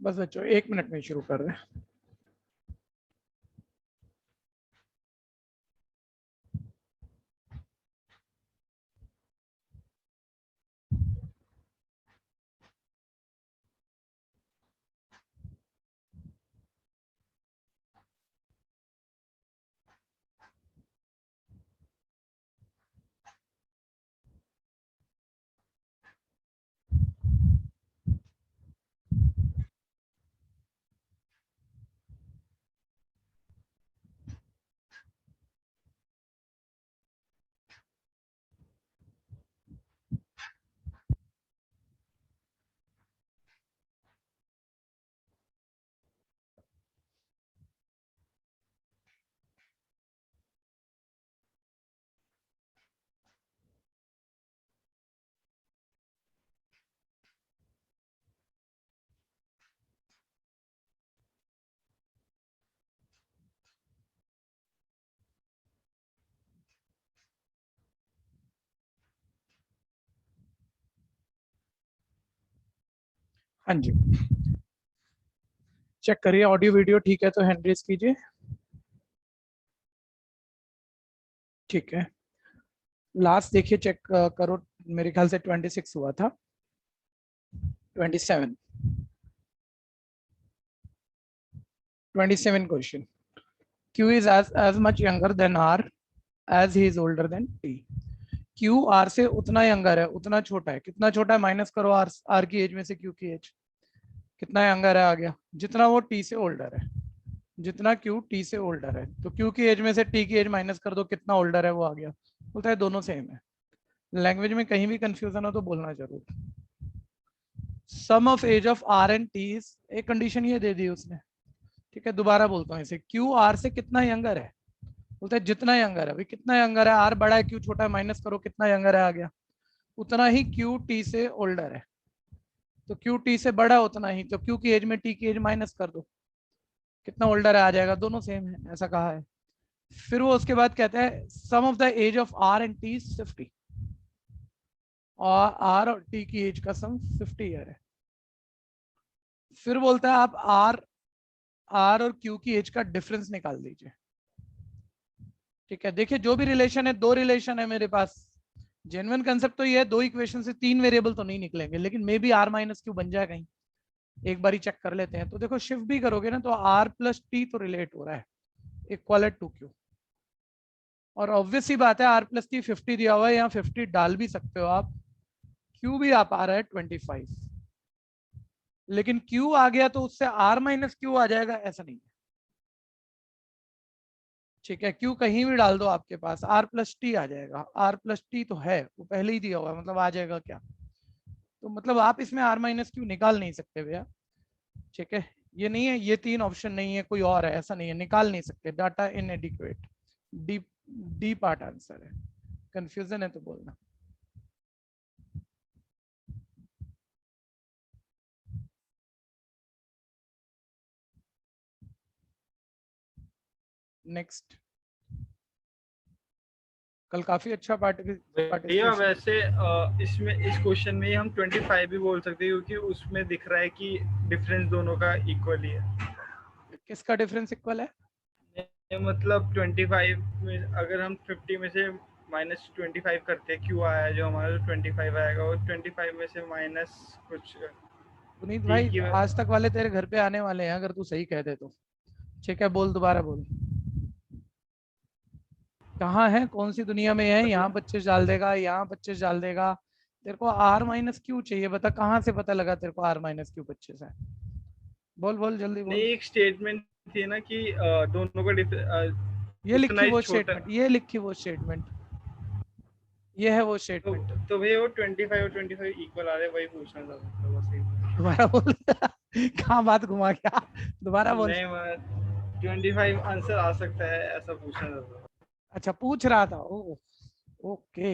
बस बच्चों 1 मिनट में शुरू कर रहे हैं। हाँ जी, चेक करिए ऑडियो वीडियो ठीक है तो हैंड रेज कीजिए। ठीक है, लास्ट देखिए चेक करो। मेरे ख्याल से 26 हुआ था, 27, 27 question. Q is as much younger than R as he is older than T. Q R से उतना यंगर है, उतना छोटा है। कितना छोटा है माइनस करो R की एज में से Q की एज। कितना यंगर है आ गया, जितना वो T से ओल्डर है। जितना Q T से ओल्डर है तो Q की एज में से T की एज माइनस कर दो, कितना ओल्डर है वो आ गया। बोलता है दोनों सेम है। लैंग्वेज में कहीं भी कंफ्यूजन हो तो बोलना जरूर। Sum of age of R and T is, एक कंडीशन ये दे दी उसने। ठीक है, दोबारा बोलता हूँ इसे। Q R से कितना यंगर है, बोलते हैं जितना यंगर है। भाई कितना यंगर है, R बड़ा है Q छोटा है, माइनस करो कितना यंगर है आ गया। उतना ही Q T से ओल्डर है, तो Q T से बड़ा उतना ही, तो Q की एज में T की एज माइनस कर दो, कितना ओल्डर है आ जाएगा। दोनों सेम है ऐसा कहा है। फिर वो उसके बाद कहता है sum of the age of R and T is 50, और R और T की एज का सम 50 ईयर है। फिर बोलता है आप R और Q की एज का डिफरेंस निकाल दीजिए। ठीक है, देखिए जो भी रिलेशन है, दो रिलेशन है मेरे पास। जेन्युइन कंसेप्ट तो ये है, दो इक्वेशन से तीन वेरिएबल तो नहीं निकलेंगे, लेकिन may be R minus Q बन जाए कहीं। एक बार ही चेक कर लेते हैं। तो देखो शिफ्ट भी करोगे ना तो R प्लस टी तो रिलेट हो रहा है, इक्वल टू क्यू। और ऑब्वियस ही बात है R प्लस टी 50 दिया हुआ है, यहाँ 50 डाल भी सकते हो आप। Q भी आप आ रहा है 25, लेकिन Q आ गया तो उससे R माइनस क्यू आ जाएगा, ऐसा नहीं है। ठीक है, Q कहीं भी डाल दो आपके पास R प्लस टी आ जाएगा। R प्लस टी तो है, वो पहले ही दिया हुआ है, मतलब आ जाएगा क्या। तो मतलब आप इसमें R माइनस क्यू निकाल नहीं सकते भैया। ठीक है, ये नहीं है, ये तीन ऑप्शन नहीं है, कोई और है, ऐसा नहीं है, निकाल नहीं सकते। Data इनएडिक्वेट, D D part answer है। कंफ्यूजन है तो बोलना। नेक्स्ट, कल काफी अच्छा भैया पार्टिसिपेशन। वैसे इसमें इस क्वेश्चन में हम 25 भी बोल सकते हैं, क्योंकि उसमें दिख रहा है कि डिफरेंस दोनों का इक्वल ही है। किसका डिफरेंस इक्वल है? ये मतलब 25 में अगर हम 50 में से -25 करते हैं, क्यों आया जो हमारा 25 आएगा, और 25 में से माइनस कुछ पुनीत टी भाई की। आज तक वाले तेरे घर पे आने वाले हैं, अगर तू सही कह दे तो। ठीक है, बोल दोबारा बोल। कहाँ है, कौन सी दुनिया में है? यहाँ मतलब 25 डाल देगा, यहाँ 25 डाल देगा। तेरे को R माइनस क्यू चाहिए, बता कहाँ से पता लगा तेरे को R माइनस क्यू 25 है? बोल बोल जल्दी नहीं, बोल। एक स्टेटमेंट थी ना कि दोनों का ये उतना लिखी ही वो छोटा। स्टेटमेंट, ये लिखी वो स्टेटमेंट, ये है वो तो स्टेटमेंट। तो भैया वो 25 और 25 इक्वल आ रहे, वही पूछना था, मतलब बस यही। दोबारा बोल कहाँ बात घुमा गया, दोबारा बोल। नहीं, मैं 25 आंसर आ सकता है ऐसा पूछना था। अच्छा पूछ रहा था, ओ ओके,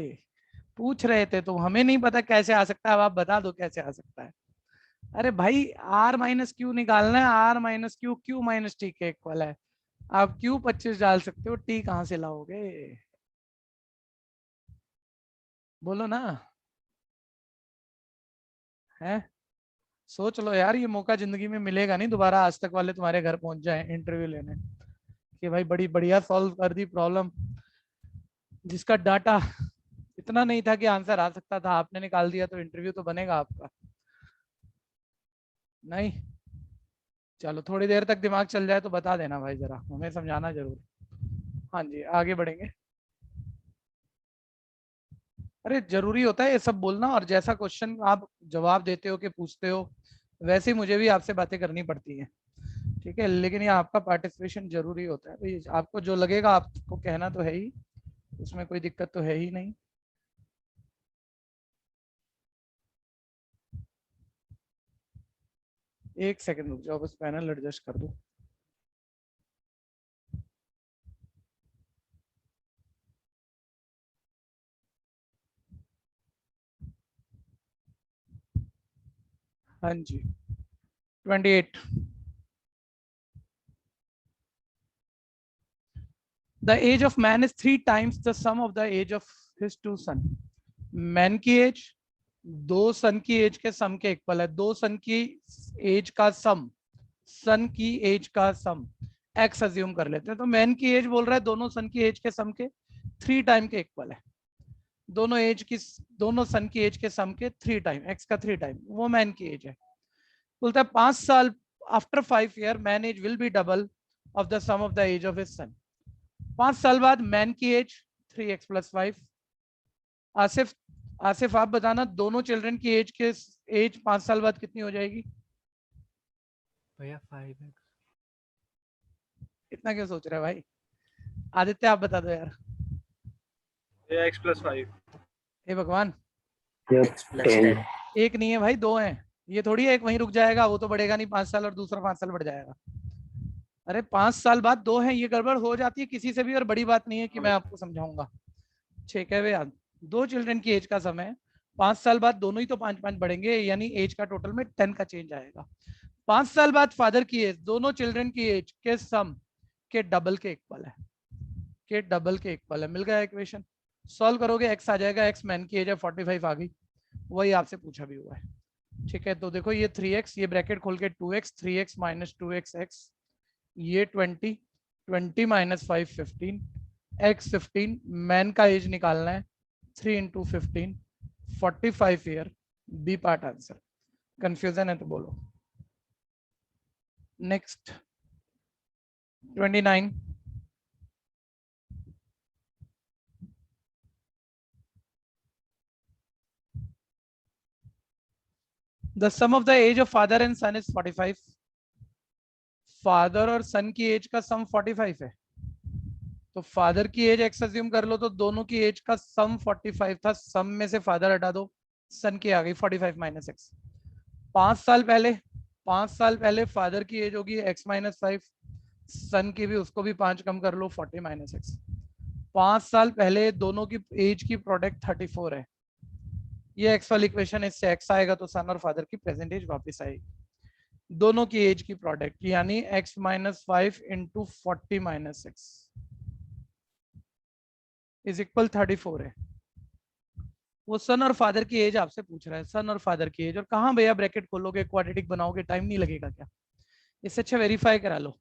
पूछ रहे थे तो हमें नहीं पता कैसे आ सकता है, अब आप बता दो कैसे आ सकता है। अरे भाई R माइनस क्यू निकालना है, R minus Q Q minus T के इक्वल है। आप क्यू 25 डाल सकते हो, टी कहाँ से लाओगे? बोलो ना, है सोच लो यार, ये मौका जिंदगी में मिलेगा नहीं दोबारा, आज तक वाले तुम्हारे घर पहुंच जाए इंटरव्यू लेने कि भाई बड़ी बढ़िया सॉल्व कर दी प्रॉब्लम, जिसका डाटा इतना नहीं था कि आंसर आ सकता था, आपने निकाल दिया, तो इंटरव्यू तो बनेगा आपका नहीं। चलो थोड़ी देर तक दिमाग चल जाए तो बता देना भाई, जरा हमें समझाना जरूर। हाँ जी, आगे बढ़ेंगे। अरे जरूरी होता है ये सब बोलना, और जैसा क्वेश्चन आप जवाब देते हो कि पूछते हो, वैसे ही मुझे भी आपसे बातें करनी पड़ती है, ठीक है। लेकिन ये आपका पार्टिसिपेशन जरूरी होता है भाई, आपको जो लगेगा आपको कहना तो है ही, उसमें कोई दिक्कत तो है ही नहीं। एक सेकंड रुक जाओ, बस पैनल एडजस्ट कर दो। हाँ जी, 28। The age of man is 3 times the sum of the age of his 2 sons. Man की एज 2 सन की एज के सम के इक्वल है। 2 सन की एज का सम, सन की एज का सम एक्स अज्यूम कर लेते हैं, तो मैन की एज बोल रहा है दोनों सन की एज के सम के 3 टाइम के इक्वल है। दोनों एज की, दोनों सन की एज के सम के 3 टाइम, एक्स का 3 टाइम, वो मैन की एज है। बोलता है 5 साल after 5 year man age will be double of the sum of the age of his son. 5 साल बाद मैन की एज 3x + 5। आसिफ, आसिफ आप बताना, दोनों चिल्ड्रन की एज के एज 5 साल बाद कितनी हो जाएगी? भैया 5x। इतना क्यों सोच रहे हैं भाई? आदित्य आप बता दो यार। x + 5। हे भगवान, 10। एक नहीं है भाई, 2 हैं। ये थोड़ी है एक वहीं रुक जाएगा, वो तो बढ़ेगा नहीं 5 साल और दूसरा 5 साल बढ़ जाएगा। अरे 5 साल बाद 2 हैं, ये गड़बड़ हो जाती है किसी से भी, और बड़ी बात नहीं है कि मैं आपको समझाऊंगा। ठीक है भैया, 2 चिल्ड्रन की एज का समय, 5 साल बाद दोनों ही तो 5-5 बढ़ेंगे, यानी एज का टोटल में 10 का चेंज आएगा। 5 साल बाद फादर की एज दोनों चिल्ड्रन की एज के सम के डबल के इक्वल है, के डबल के इक्वल है। मिल गया इक्वेशन, सॉल्व करोगे एक्स आ जाएगा, एक्स मैन की एज है 45 आ गई, वही आपसे पूछा भी हुआ है। ठीक है, तो देखो ये 3x, ये ब्रैकेट खोल के 2x, 3x - 2x x, ये 20, 20 - 5 15, x 15, मैन का एज निकालना है 3 × 15, 45 year, B part answer. Confusion है तो बोलो। Next 29। The sum of the age of father and son is 45. Father और सन की एज का सम 45 है, तो फादर की एज एक्स अज्यूम कर लो, तो दोनों की एज का सम 45 था, सम में से फादर हटा दो, सन की आ गई 45 - x। 5 साल पहले, 5 साल पहले फादर की एज होगी x - 5, सन की भी, उसको भी 5 कम कर लो 40 - x। 5 साल पहले दोनों की एज की प्रोडक्ट 34 है। ये एक्स वाली इक्वेशन, इससे एक्स आएगा तो सन और फादर की प्रेजेंट एज वापस आएगी। दोनों की एज की प्रोडक्ट यानी x - 5 × 40 - x इज इक्वल 34 है। वो सन और फादर की एज आपसे पूछ रहा है, सन और फादर की एज, और कहाँ भैया ब्रैकेट खोलोगे, क्वाड्रेटिक बनाओगे, टाइम नहीं लगेगा क्या? इससे अच्छा वेरीफाई करा लो।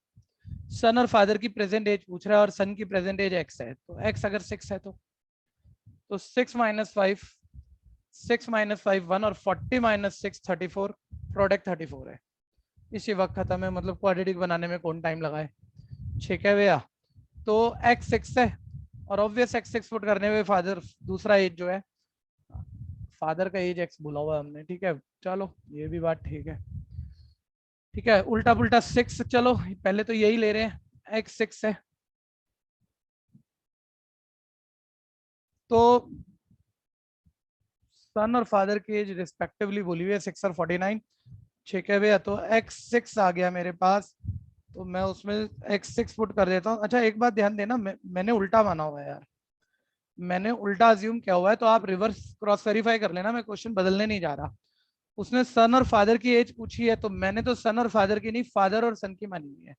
सन और फादर की प्रेजेंट एज पूछ रहा है, और सन की प्रेजेंट एज x है, तो x अगर 6 है तो 6 - 5, 6 - 5 1, और 40 - 6 34, प्रोडक्ट 34 है। इसी वक्त खत्म है, मतलब क्वाड्रेटिक बनाने में कौन टाइम लगाए। ठीक है भैया, तो x 6 है, और ऑब्वियस x 6 पुट करने में फादर दूसरा एज जो है, फादर का एज x बोला हुआ हमने, ठीक है। चलो ये भी बात ठीक है, ठीक है। उल्टा पुल्टा 6, चलो पहले तो यही ले रहे हैं, x 6 है, तो सन और फादर की एज रिस्पेक्टिवली बोली हुई है 6 और 49। ठीक है भैया, तो x 6 आ गया मेरे पास, तो मैं उसमें x 6 पुट कर देता हूँ। अच्छा एक बात ध्यान देना, मैंने उल्टा माना हुआ है यार, मैंने उल्टा अज्यूम किया हुआ है, तो आप रिवर्स क्रॉस वेरीफाई कर लेना, मैं क्वेश्चन बदलने नहीं जा रहा। उसने सन और फादर की एज पूछी है, तो मैंने तो सन और फादर की नहीं, फादर और सन की मानी हुई है,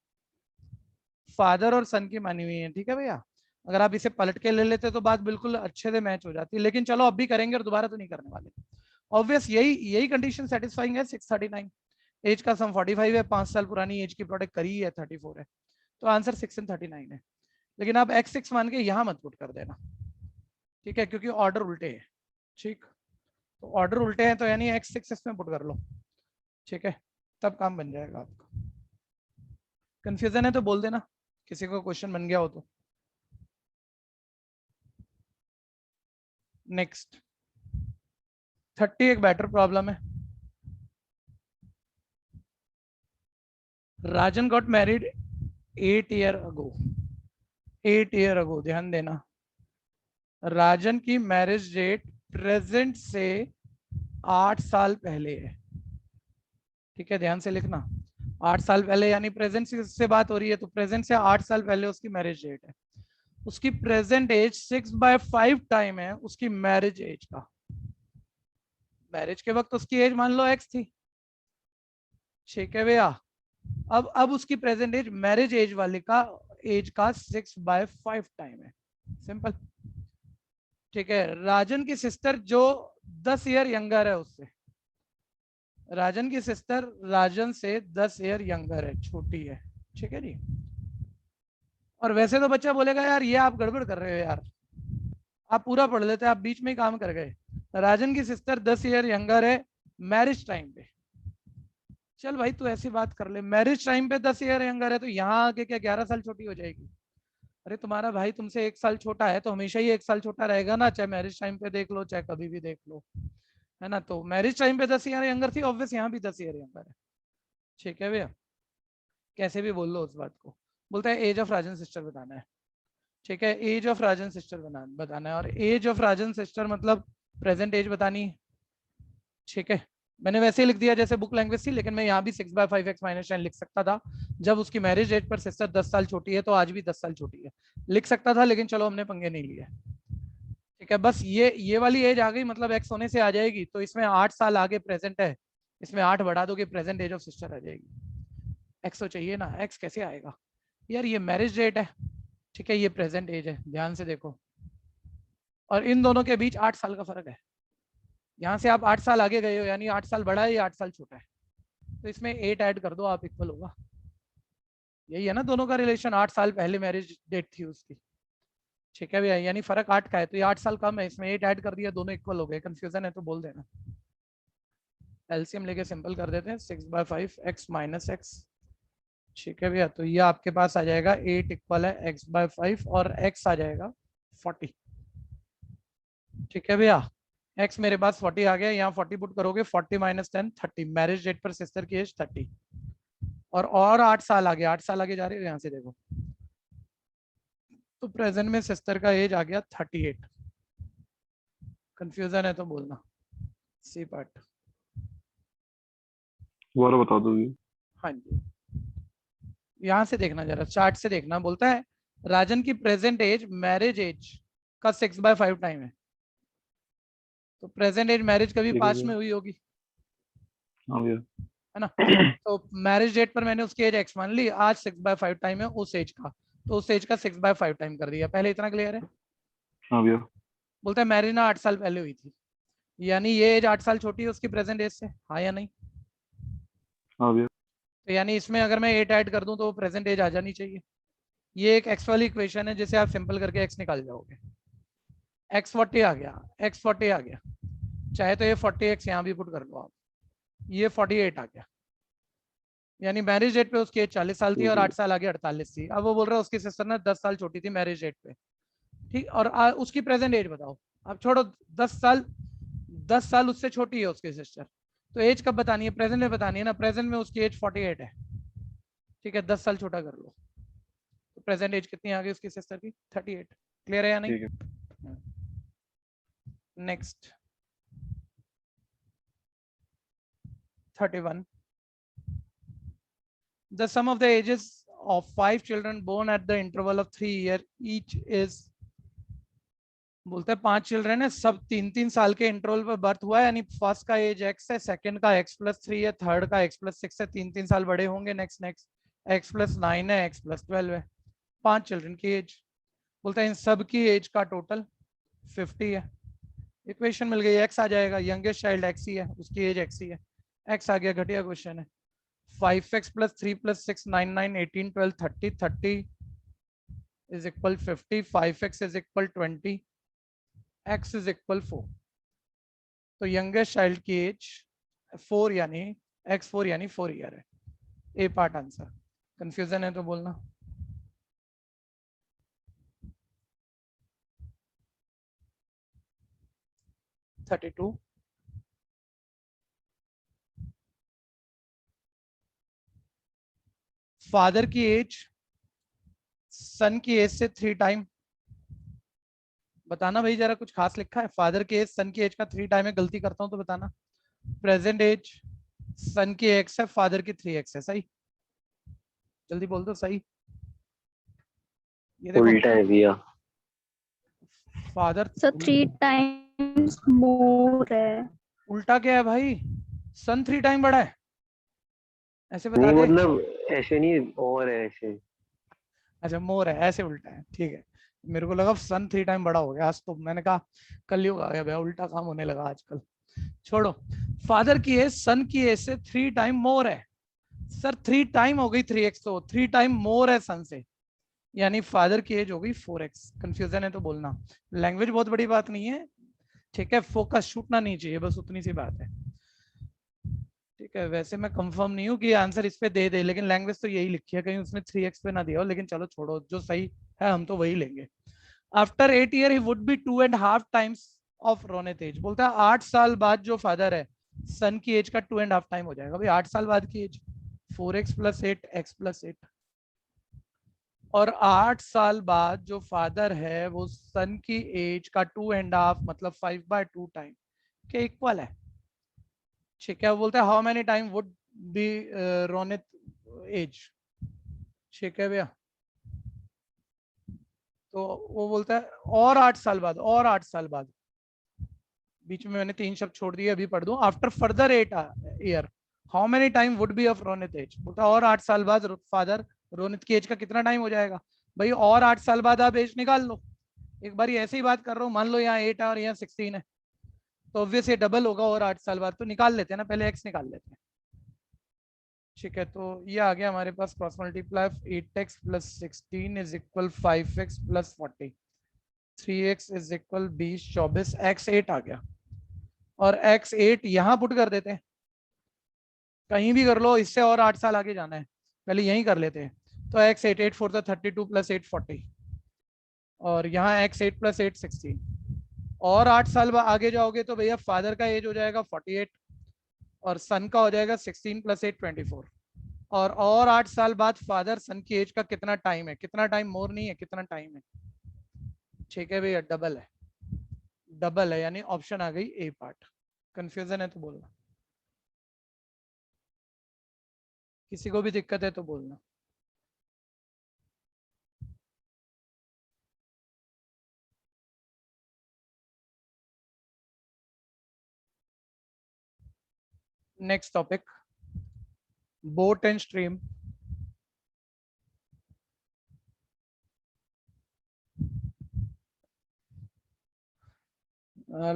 फादर और सन की मानी हुई है। ठीक है भैया, अगर आप इसे पलट के ले लेते तो बात बिल्कुल अच्छे से मैच हो जाती, लेकिन चलो अब भी करेंगे और दोबारा तो नहीं करने वाले। ऑब्वियस यही कंडीशन सेटिस्फाइंग है 639। एज का सम 45 है, 5 साल पुरानी एज की प्रोडक्ट करी है 34 है, तो आंसर 6 and 39 है। लेकिन आप x6 मान के यहाँ मत पुट कर देना, ठीक है, क्योंकि ऑर्डर उल्टे है। ठीक, तो ऑर्डर उल्टे हैं तो यानी x6 इसमें पुट कर लो, ठीक है, तब काम बन जाएगा आपका। कंफ्यूजन है तो बोल देना, किसी को क्वेश्चन बन गया हो तो। नेक्स्ट 30 एक बेटर प्रॉब्लम है। राजन got married 8 year ago, 8 year ago, ध्यान देना, राजन की मैरिज डेट प्रेजेंट से 8 साल पहले है, ठीक है, ध्यान से लिखना, 8 साल पहले यानी प्रेजेंट से बात हो रही है, तो प्रेजेंट से 8 साल पहले उसकी मैरिज डेट है। उसकी प्रेजेंट एज 6/5 टाइम है उसकी मैरिज एज का। मैरिज के वक्त उसकी एज मान लो x थी, ठीक है भैया। अब उसकी प्रेजेंट एज मैरिज एज वाले का एज का 6/5 टाइम है, सिंपल, ठीक है। राजन की सिस्टर जो 10 ईयर यंगर है उससे, राजन की सिस्टर राजन से 10 ईयर यंगर है, छोटी है, ठीक है जी। और वैसे तो बच्चा बोलेगा यार ये आप गड़बड़ कर रहे हो यार, आप पूरा पढ़ लेते, आप बीच में ही काम कर गए। राजन की सिस्टर 10 ईयर यंगर है मैरिज टाइम पे, चल भाई तू ऐसी बात कर ले, मैरिज टाइम पे 10 ईयर यंगर है तो यहाँ आके क्या 11 साल छोटी हो जाएगी? अरे तुम्हारा भाई तुमसे 1 साल छोटा है तो हमेशा ही 1 साल छोटा रहेगा ना, चाहे मैरिज टाइम पे देख लो चाहे कभी भी देख लो, है ना। तो मैरिज टाइम पे 10 ईयर यंगर थी, ऑब्वियस यहाँ भी 10 ईयर यंगर है, ठीक है भैया, कैसे भी बोल लो उस बात को। बोलता है एज ऑफ राजन सिस्टर बताना है, ठीक है, एज ऑफ राजन सिस्टर बताना है, और एज ऑफ राजन सिस्टर मतलब प्रेजेंट एज बतानी है, ठीक है। मैंने वैसे ही लिख दिया जैसे बुक लैंग्वेज थी, लेकिन मैं यहाँ भी 6/5x-10 लिख सकता था। जब उसकी मैरिज डेट पर सिस्टर 10 साल छोटी है तो आज भी 10 साल छोटी है, लिख सकता था, लेकिन चलो हमने पंगे नहीं लिए, ठीक है। बस ये वाली एज आ गई, मतलब x होने से आ जाएगी, तो इसमें 8 साल आगे प्रेजेंट है, इसमें 8 बढ़ा दोगे प्रेजेंट एज ऑफ सिस्टर आ जाएगी। x तो चाहिए ना, x कैसे आएगा यार, ये मैरिज डेट है, ठीक है, ये प्रेजेंट एज है, ध्यान से देखो, और इन दोनों के बीच 8 साल का फर्क है। यहाँ से आप 8 साल आगे गए हो, यानी 8 साल बड़ा है या 8 साल छोटा है, तो इसमें 8 ऐड कर दो आप, इक्वल होगा। यही है ना दोनों का रिलेशन, 8 साल पहले मैरिज डेट थी उसकी, ठीक है भैया, यानी फर्क 8 का है, तो ये 8 साल कम है, इसमें 8 ऐड कर दिया, दोनों इक्वल हो गए। कंफ्यूजन है तो बोल देना। एलसीएम लेके सिंपल कर देते हैं, 6/5x-x, ठीक है भैया। तो ये आपके पास आ जाएगा 8 इक्वल है x/5 और x आ जाएगा 40, ठीक है भैया। x मेरे पास 40 आ गया, यहाँ 40 पुट करोगे, 40 - 10 30, मैरिज डेट पर सिस्टर की एज 30, और 8 साल आगे, 8 साल आगे जा रहे हो, यहाँ से देखो, तो प्रेजेंट में सिस्टर का एज आ गया 38। कंफ्यूजन है तो बोलना, सी पार्ट दोबारा बता दोगे? हाँ जी, यहाँ से देखना जरा, चार्ट से देखना। बोलता है राजन की प्रेजेंट एज मैरिज एज का 6/5 टाइम है, तो प्रेजेंट एज मैरिज कभी ठीक है पास्ट भैया। में हुई होगी, हाँ भैया। है ना। तो मैरिज डेट पर मैंने उसकी एज x मान ली, आज 6/5 टाइम है उस एज का, तो उस एज का 6/5 टाइम कर दिया, पहले इतना क्लियर है। हाँ भैया। बोलता है मैरिज ना 8 साल पहले हुई थी, यानी ये एज 8 साल छोटी है उसकी प्रेजेंट एज से, हाँ या नहीं? हाँ भैया। तो यानी इसमें अगर मैं 8 ऐड कर दूं तो प्रेजेंट एज आ जानी चाहिए। ये एक x वाली इक्वेशन है जिसे आप सिंपल करके x निकाल जाओगे, x 40 आ गया, x 40 आ गया, चाहे तो ये 40x यहाँ भी पुट कर लो आप, ये 48 आ गया, यानी मैरिज डेट पे उसकी एज 40 साल थी और 8 साल आगे 48 थी। अब वो बोल रहा है उसकी सिस्टर ने 10 साल छोटी थी मैरिज डेट पे, ठीक, और उसकी प्रेजेंट एज बताओ। अब छोड़ो 10 साल उससे छोटी है उसकी सिस्टर, तो एज कब बतानी है? प्रेजेंट में बतानी है ना, प्रेजेंट में उसकी एज 48 है, ठीक है, 10 साल छोटा कर लो, तो प्रेजेंट एज कितनी आ गई उसकी सिस्टर की? 38। क्लियर है या नहीं? Next 31, the sum of the ages of 5 children born at the interval of 3 years each is, बोलते हैं 5 चिल्ड्रन है, सब 3-3 साल के इंटरवल पर बर्थ हुआ है, यानी फर्स्ट का एज x है, सेकंड का x+3 है, थर्ड का x+6 है, 3-3 साल बड़े होंगे, नेक्स्ट x+9 है, x+12 है, 5 चिल्ड्रन की एज। बोलते हैं इन सब की एज का टोटल 50 है। इक्वेशन मिल गई, x आ जाएगा, यंगेस्ट चाइल्ड x ही है, उसकी एज x ही है, x आ गया, घटिया क्वेश्चन है। 5x plus 3 plus 6 9 9 18 12 30 30 is equal 50 5x is equal 20 x is equal 4. तो यंगेस्ट चाइल्ड की एज 4 यानी x4 यानी 4 ईयर है. ए पार्ट आंसर. कंफ्यूजन है तो बोलना. फादर की एज सन की एज से 3 टाइम. बताना भाई जरा, कुछ खास लिखा है? फादर की एज सन की एज का 3 टाइम है. गलती करता हूं तो बताना. प्रेजेंट एज सन की x है, फादर की 3x है. सही? जल्दी बोल दो सही. ये देखो उल्टा है भैया. फादर सर 3 टाइम्स मोर है. उल्टा क्या है भाई? सन 3 टाइम बड़ा है, ऐसे बता नहीं दे. मतलब ऐसे नहीं, और है ऐसे. अच्छा मोर है, ऐसे उल्टा है. ठीक है, मेरे को लगा सन 3 टाइम बड़ा हो गया. आज तो मैंने कहा कलयुग आ गया भैया, उल्टा काम होने लगा आजकल. छोड़ो. फादर की एज सन की एज से 3 टाइम मोर है. सर 3 टाइम हो गई 3x, तो 3 टाइम मोर है सन से, यानी फादर की एज हो गई 4x. कंफ्यूजन है तो बोलना. लैंग्वेज बहुत बड़ी बात नहीं है, ठीक है. फोकस छूटना नहीं चाहिए, बस उतनी सी बात है. ठीक है, वैसे मैं कंफर्म नहीं हूँ कि आंसर इस पे दे दे, लेकिन लैंग्वेज तो यही लिखी है, कहीं उसने 3x पे ना दिया हो. लेकिन चलो छोड़ो, जो सही है हम तो वही लेंगे. After 8 year he would be 2.5 times of Ronit age. बोलता है 8 साल बाद जो फादर है सन की एज का 2.5 टाइम हो जाएगा. भाई 8 साल बाद की एज 4x + 8 x + 8, और 8 साल बाद जो फादर है वो सन की एज का 2.5 मतलब 5/2 टाइम के इक्वल है. ठीक है, वो बोलते हैं how many time would be Ronit age. ठीक है भैया, तो वो बोलता है और 8 साल बाद, और 8 साल बाद. बीच में मैंने 3 शब्द छोड़ दिए, अभी पढ़ दूं. After further 8 year how many time would be of Ronit age. बोलता है और 8 साल बाद फादर रोनित की एज का कितना टाइम हो जाएगा. भाई और 8 साल बाद आप एज निकाल लो. एक बार ऐसे ही बात कर रहा हूँ, मान लो यहाँ 8 है और यहाँ 16 है, तो ऑब्वियस ये डबल होगा. और 8 साल बाद तो निकाल लेते हैं ना, पहले x निकाल लेते हैं. ठीक है, तो ये आ गया हमारे पास cross multiply. 8x + 16 is equal 5x + 40. 3x is equal 20 24. x8 आ गया, और x8 यहाँ पुट कर देते हैं. कहीं भी कर लो, इससे और 8 साल आगे जाना है, पहले यहीं कर लेते हैं. तो x8 8 4 32 + 8 40, और यहाँ x8 + 8 16. और 8 साल आगे जाओगे तो भैया फादर का एज हो जाएगा 48, और सन का हो जाएगा 16 + 8 24. और 8 साल बाद फादर सन की एज का कितना टाइम है, कितना टाइम मोर नहीं है, कितना टाइम है. ठीक है भैया, डबल है. डबल है यानी ऑप्शन आ गई ए पार्ट. कंफ्यूजन है तो बोलना, किसी को भी दिक्कत है तो बोलना. Next topic, boat and stream.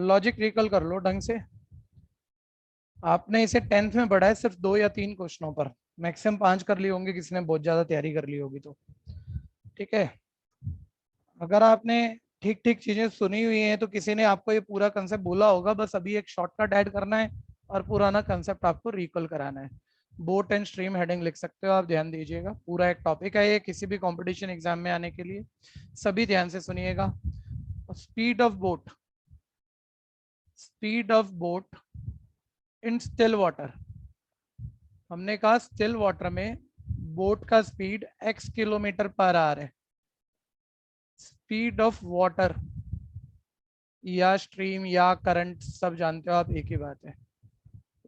Logic recall कर लो ढंग से. आपने इसे 10th में पढ़ा है सिर्फ 2 या 3 क्वेश्चनों पर, मैक्सिमम 5 कर लिए होंगे किसी ने बहुत ज्यादा तैयारी कर ली होगी तो. ठीक है, अगर आपने ठीक ठीक चीजें सुनी हुई हैं तो किसी ने आपको ये पूरा कंसेप्ट बोला होगा, बस अभी एक शॉर्टकट ऐड करना है और पुराना कंसेप्ट आपको रिकॉल कराना है. बोट एंड स्ट्रीम हेडिंग लिख सकते हो आप, ध्यान दीजिएगा. पूरा एक टॉपिक है ये, किसी भी कंपटीशन एग्जाम में आने के लिए. सभी ध्यान से सुनिएगा. Speed of boat, speed of boat in still water. हमने कहा स्टिल वाटर में बोट का स्पीड x km/h है. स्पीड ऑफ वाटर या स्ट्रीम या करंट सब जानते हो आप, एक ही बात है.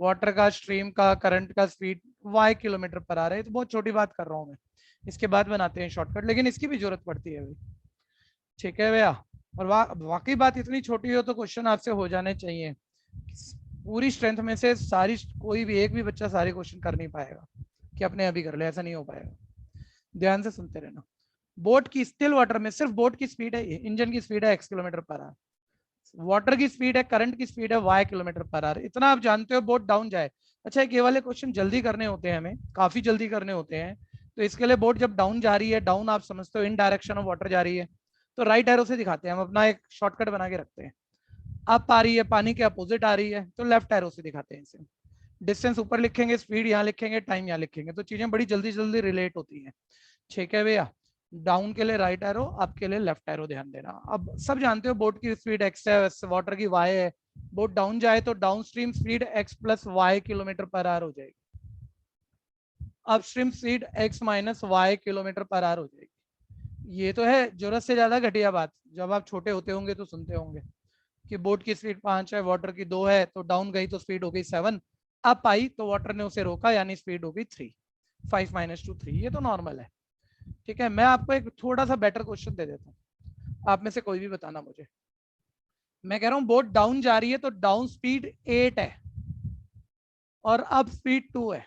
वाटर का, स्ट्रीम का, करंट का स्पीड y km/h है. तो बहुत छोटी बात कर रहा हूं मैं, इसके बाद बनाते हैं शॉर्टकट, लेकिन इसकी भी जरूरत पड़ती है भाई. ठीक है भैया, और वाकई बात इतनी छोटी हो तो क्वेश्चन आपसे हो जाने चाहिए. पूरी स्ट्रेंथ में से सारी, कोई भी एक भी बच्चा सारे क्वेश्चन कर नहीं पाएगा कि अपने अभी कर ले, ऐसा नहीं हो पाएगा. ध्यान से सुनते रहना. बोट की स्टिल वाटर में सिर्फ बोट की स्पीड है, इंजन की स्पीड है x km/h. वाटर की स्पीड है, करंट की स्पीड है y किलोमीटर पर आवर, इतना आप जानते हो बोट डाउन जाए। अच्छा, एक ये वाले क्वेश्चन जल्दी करने होते हैं, हमें काफी जल्दी करने होते हैं, तो इसके लिए बोट जब डाउन जा रही है, डाउन आप समझते हो इन डायरेक्शन ऑफ वाटर जा रही है, तो राइट एरो से दिखाते हैं हम, अपना एक शॉर्टकट बना के रखते हैं। अप आ रही है, पानी के अपोजिट आ रही है, तो लेफ्ट एरो से दिखाते हैं इसे। डिस्टेंस ऊपर लिखेंगे, स्पीड यहाँ लिखेंगे, टाइम यहाँ लिखेंगे, तो चीजें बड़ी जल्दी जल्दी रिलेट होती हैं। ठीक है भैया, डाउन के लिए राइट एरो, अप के लिए लेफ्ट एरो, ध्यान देना। अब सब जानते हो बोट की स्पीड x है, वाटर की y है। बोट डाउन जाए तो downstream speed x plus y kilometre per hour हो जाएगी, upstream speed x minus y kilometre per hour हो जाएगी। ये तो है जरूरत से ज्यादा घटिया बात, जब आप छोटे होते होंगे तो सुनते होंगे कि बोट की स्पीड 5 है, वाटर की 2 है, तो डाउन गई तो स्पीड हो गई 7, अप आई तो वाटर ने उसे रोका, यानी स्पीड हो गई 3, 5 माइनस 2 3, ये तो नॉर्मल है। ठीक है, मैं आपको एक थोड़ा सा बेटर क्वेश्चन दे देता हूँ, आप में से कोई भी बताना मुझे। मैं कह रहा हूँ बोट डाउन जा रही है तो डाउन स्पीड 8 है और अप स्पीड 2 है।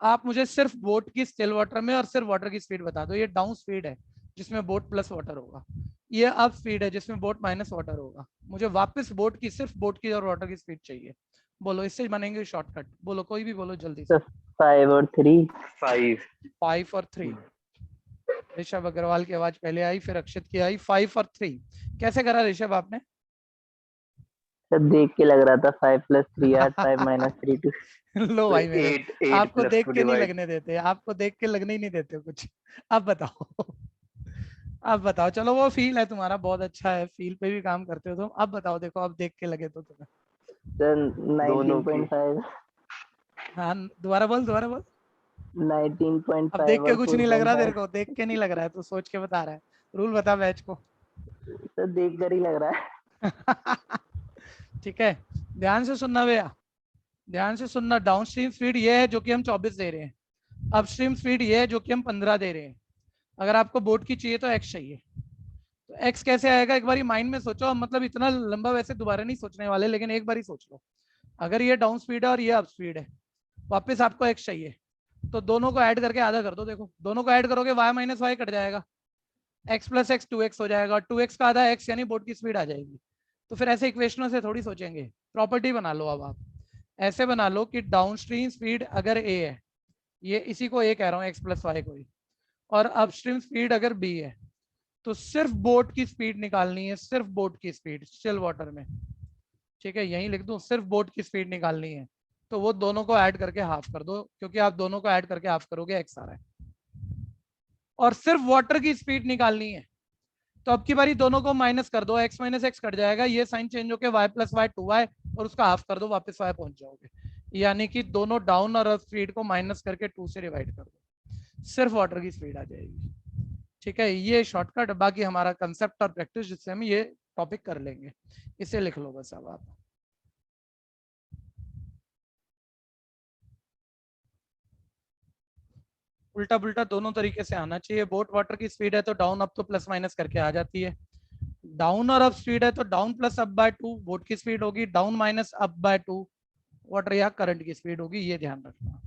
आप मुझे सिर्फ बोट की स्टिल वाटर में और सिर्फ वाटर की स्पीड बता दो। ये डाउन स्पीड है जिसमें बोट प्लस वाटर होगा, ये अप स्पीड है जिसमें बोट माइनस वाटर होगा। मुझे वापस बोट की, सिर्फ बोट की और वाटर की स्पीड चाहिए। बोलो, इससे बनेंगे शॉर्टकट, बोलो कोई भी बोलो जल्दी से। 5 और 3। 5। 5 और 3, ऋषभ अग्रवाल की आवाज पहले आई, फिर अक्षित की आई। 5 और 3 कैसे करा ऋषभ आपने? सर देख के लग रहा था 5 प्लस 3 8, 5 माइनस 3 2। लो तो भाई मेरे, 8 आपको प्लस देख 2 के नहीं डिवाइड। लगने देते, आपको देख के लगने ही नहीं देते कुछ। अब बताओ, अब बताओ, चलो वो फील है तुम्हारा, बहुत अच्छा है, फील पे भी काम करते हो तुम। अब बताओ, देखो अब देख के लगे तो तुम्हें। सर दोनों की 19.5। हाँ दोबारा बोल, दोबारा बोल। अब 19.5 देख के और कुछ नहीं लग रहा तेरे 4.5। को, देख के नहीं लग रहा है, तू सोच के बता रहा है। रूल बता बैच को। सर देख कर ही लग रहा है। ठीक है, ध्यान से सुनना भैया, ध्यान से सुनना। डाउन स्ट्रीम स्पीड ये है जो कि हम 24 दे रहे हैं, अपस्ट्रीम स्पीड ये है जो कि हम 15 दे रहे हैं। अगर आपको बोट की चाहिए तो एक्स चाहिए, तो एक्स कैसे आएगा एक बार माइंड में सोचो। मतलब इतना लंबा वैसे दोबारा नहीं सोचने वाले, लेकिन एक बार ही सोच लो। अगर ये डाउन स्पीड है और ये अप स्पीड है, वापस आपको एक्स चाहिए, तो दोनों को ऐड करके आधा कर दो। देखो दोनों को ऐड करोगे वाई माइनस वाई कट जाएगा, एक्स प्लस एक्स 2x हो जाएगा, और 2x का आधा एक्स यानी बोट की स्पीड आ जाएगी। तो फिर ऐसे इक्वेशनों से थोड़ी सोचेंगे, प्रॉपर्टी बना लो। अब आप ऐसे बना लो कि डाउन स्ट्रीम स्पीड अगर a है, ये इसी को a कह रहा हूँ, x प्लस वाई को ही, और अपस्ट्रीम स्पीड अगर b है, तो सिर्फ बोट की स्पीड निकालनी है, सिर्फ बोट की स्पीड स्टिल वाटर में। ठीक है, यहीं लिख दूं, सिर्फ बोट की स्पीड निकालनी है, तो वो दोनों को ऐड करके हाफ कर दो, क्योंकि आप दोनों को ऐड करके हाफ करोगे एक्स आ रहा है। और सिर्फ वाटर की स्पीड निकालनी है, तो अब की बारी दोनों को माइनस कर दो, x माइनस एक्स कट जाएगा, ये साइन चेंज होकर y प्लस वाई 2y, और उसका हाफ कर दो, वापस y पहुंच जाओगे। यानी कि दोनों डाउन और अप स्पीड को माइनस करके 2 से डिवाइड कर दो, सिर्फ वाटर की स्पीड आ जाएगी। ठीक है, ये शॉर्टकट, बाकी हमारा कंसेप्ट और प्रैक्टिस जिससे हम ये टॉपिक कर लेंगे। इसे लिख लो बस अब आप। उल्टा पुल्टा दोनों तरीके से आना चाहिए। बोट वाटर की स्पीड है तो डाउन अप तो प्लस माइनस करके आ जाती है, डाउन और अप स्पीड है तो down plus up by 2 boat की स्पीड होगी, down minus up by 2 water या करंट की स्पीड होगी, ये ध्यान रखना।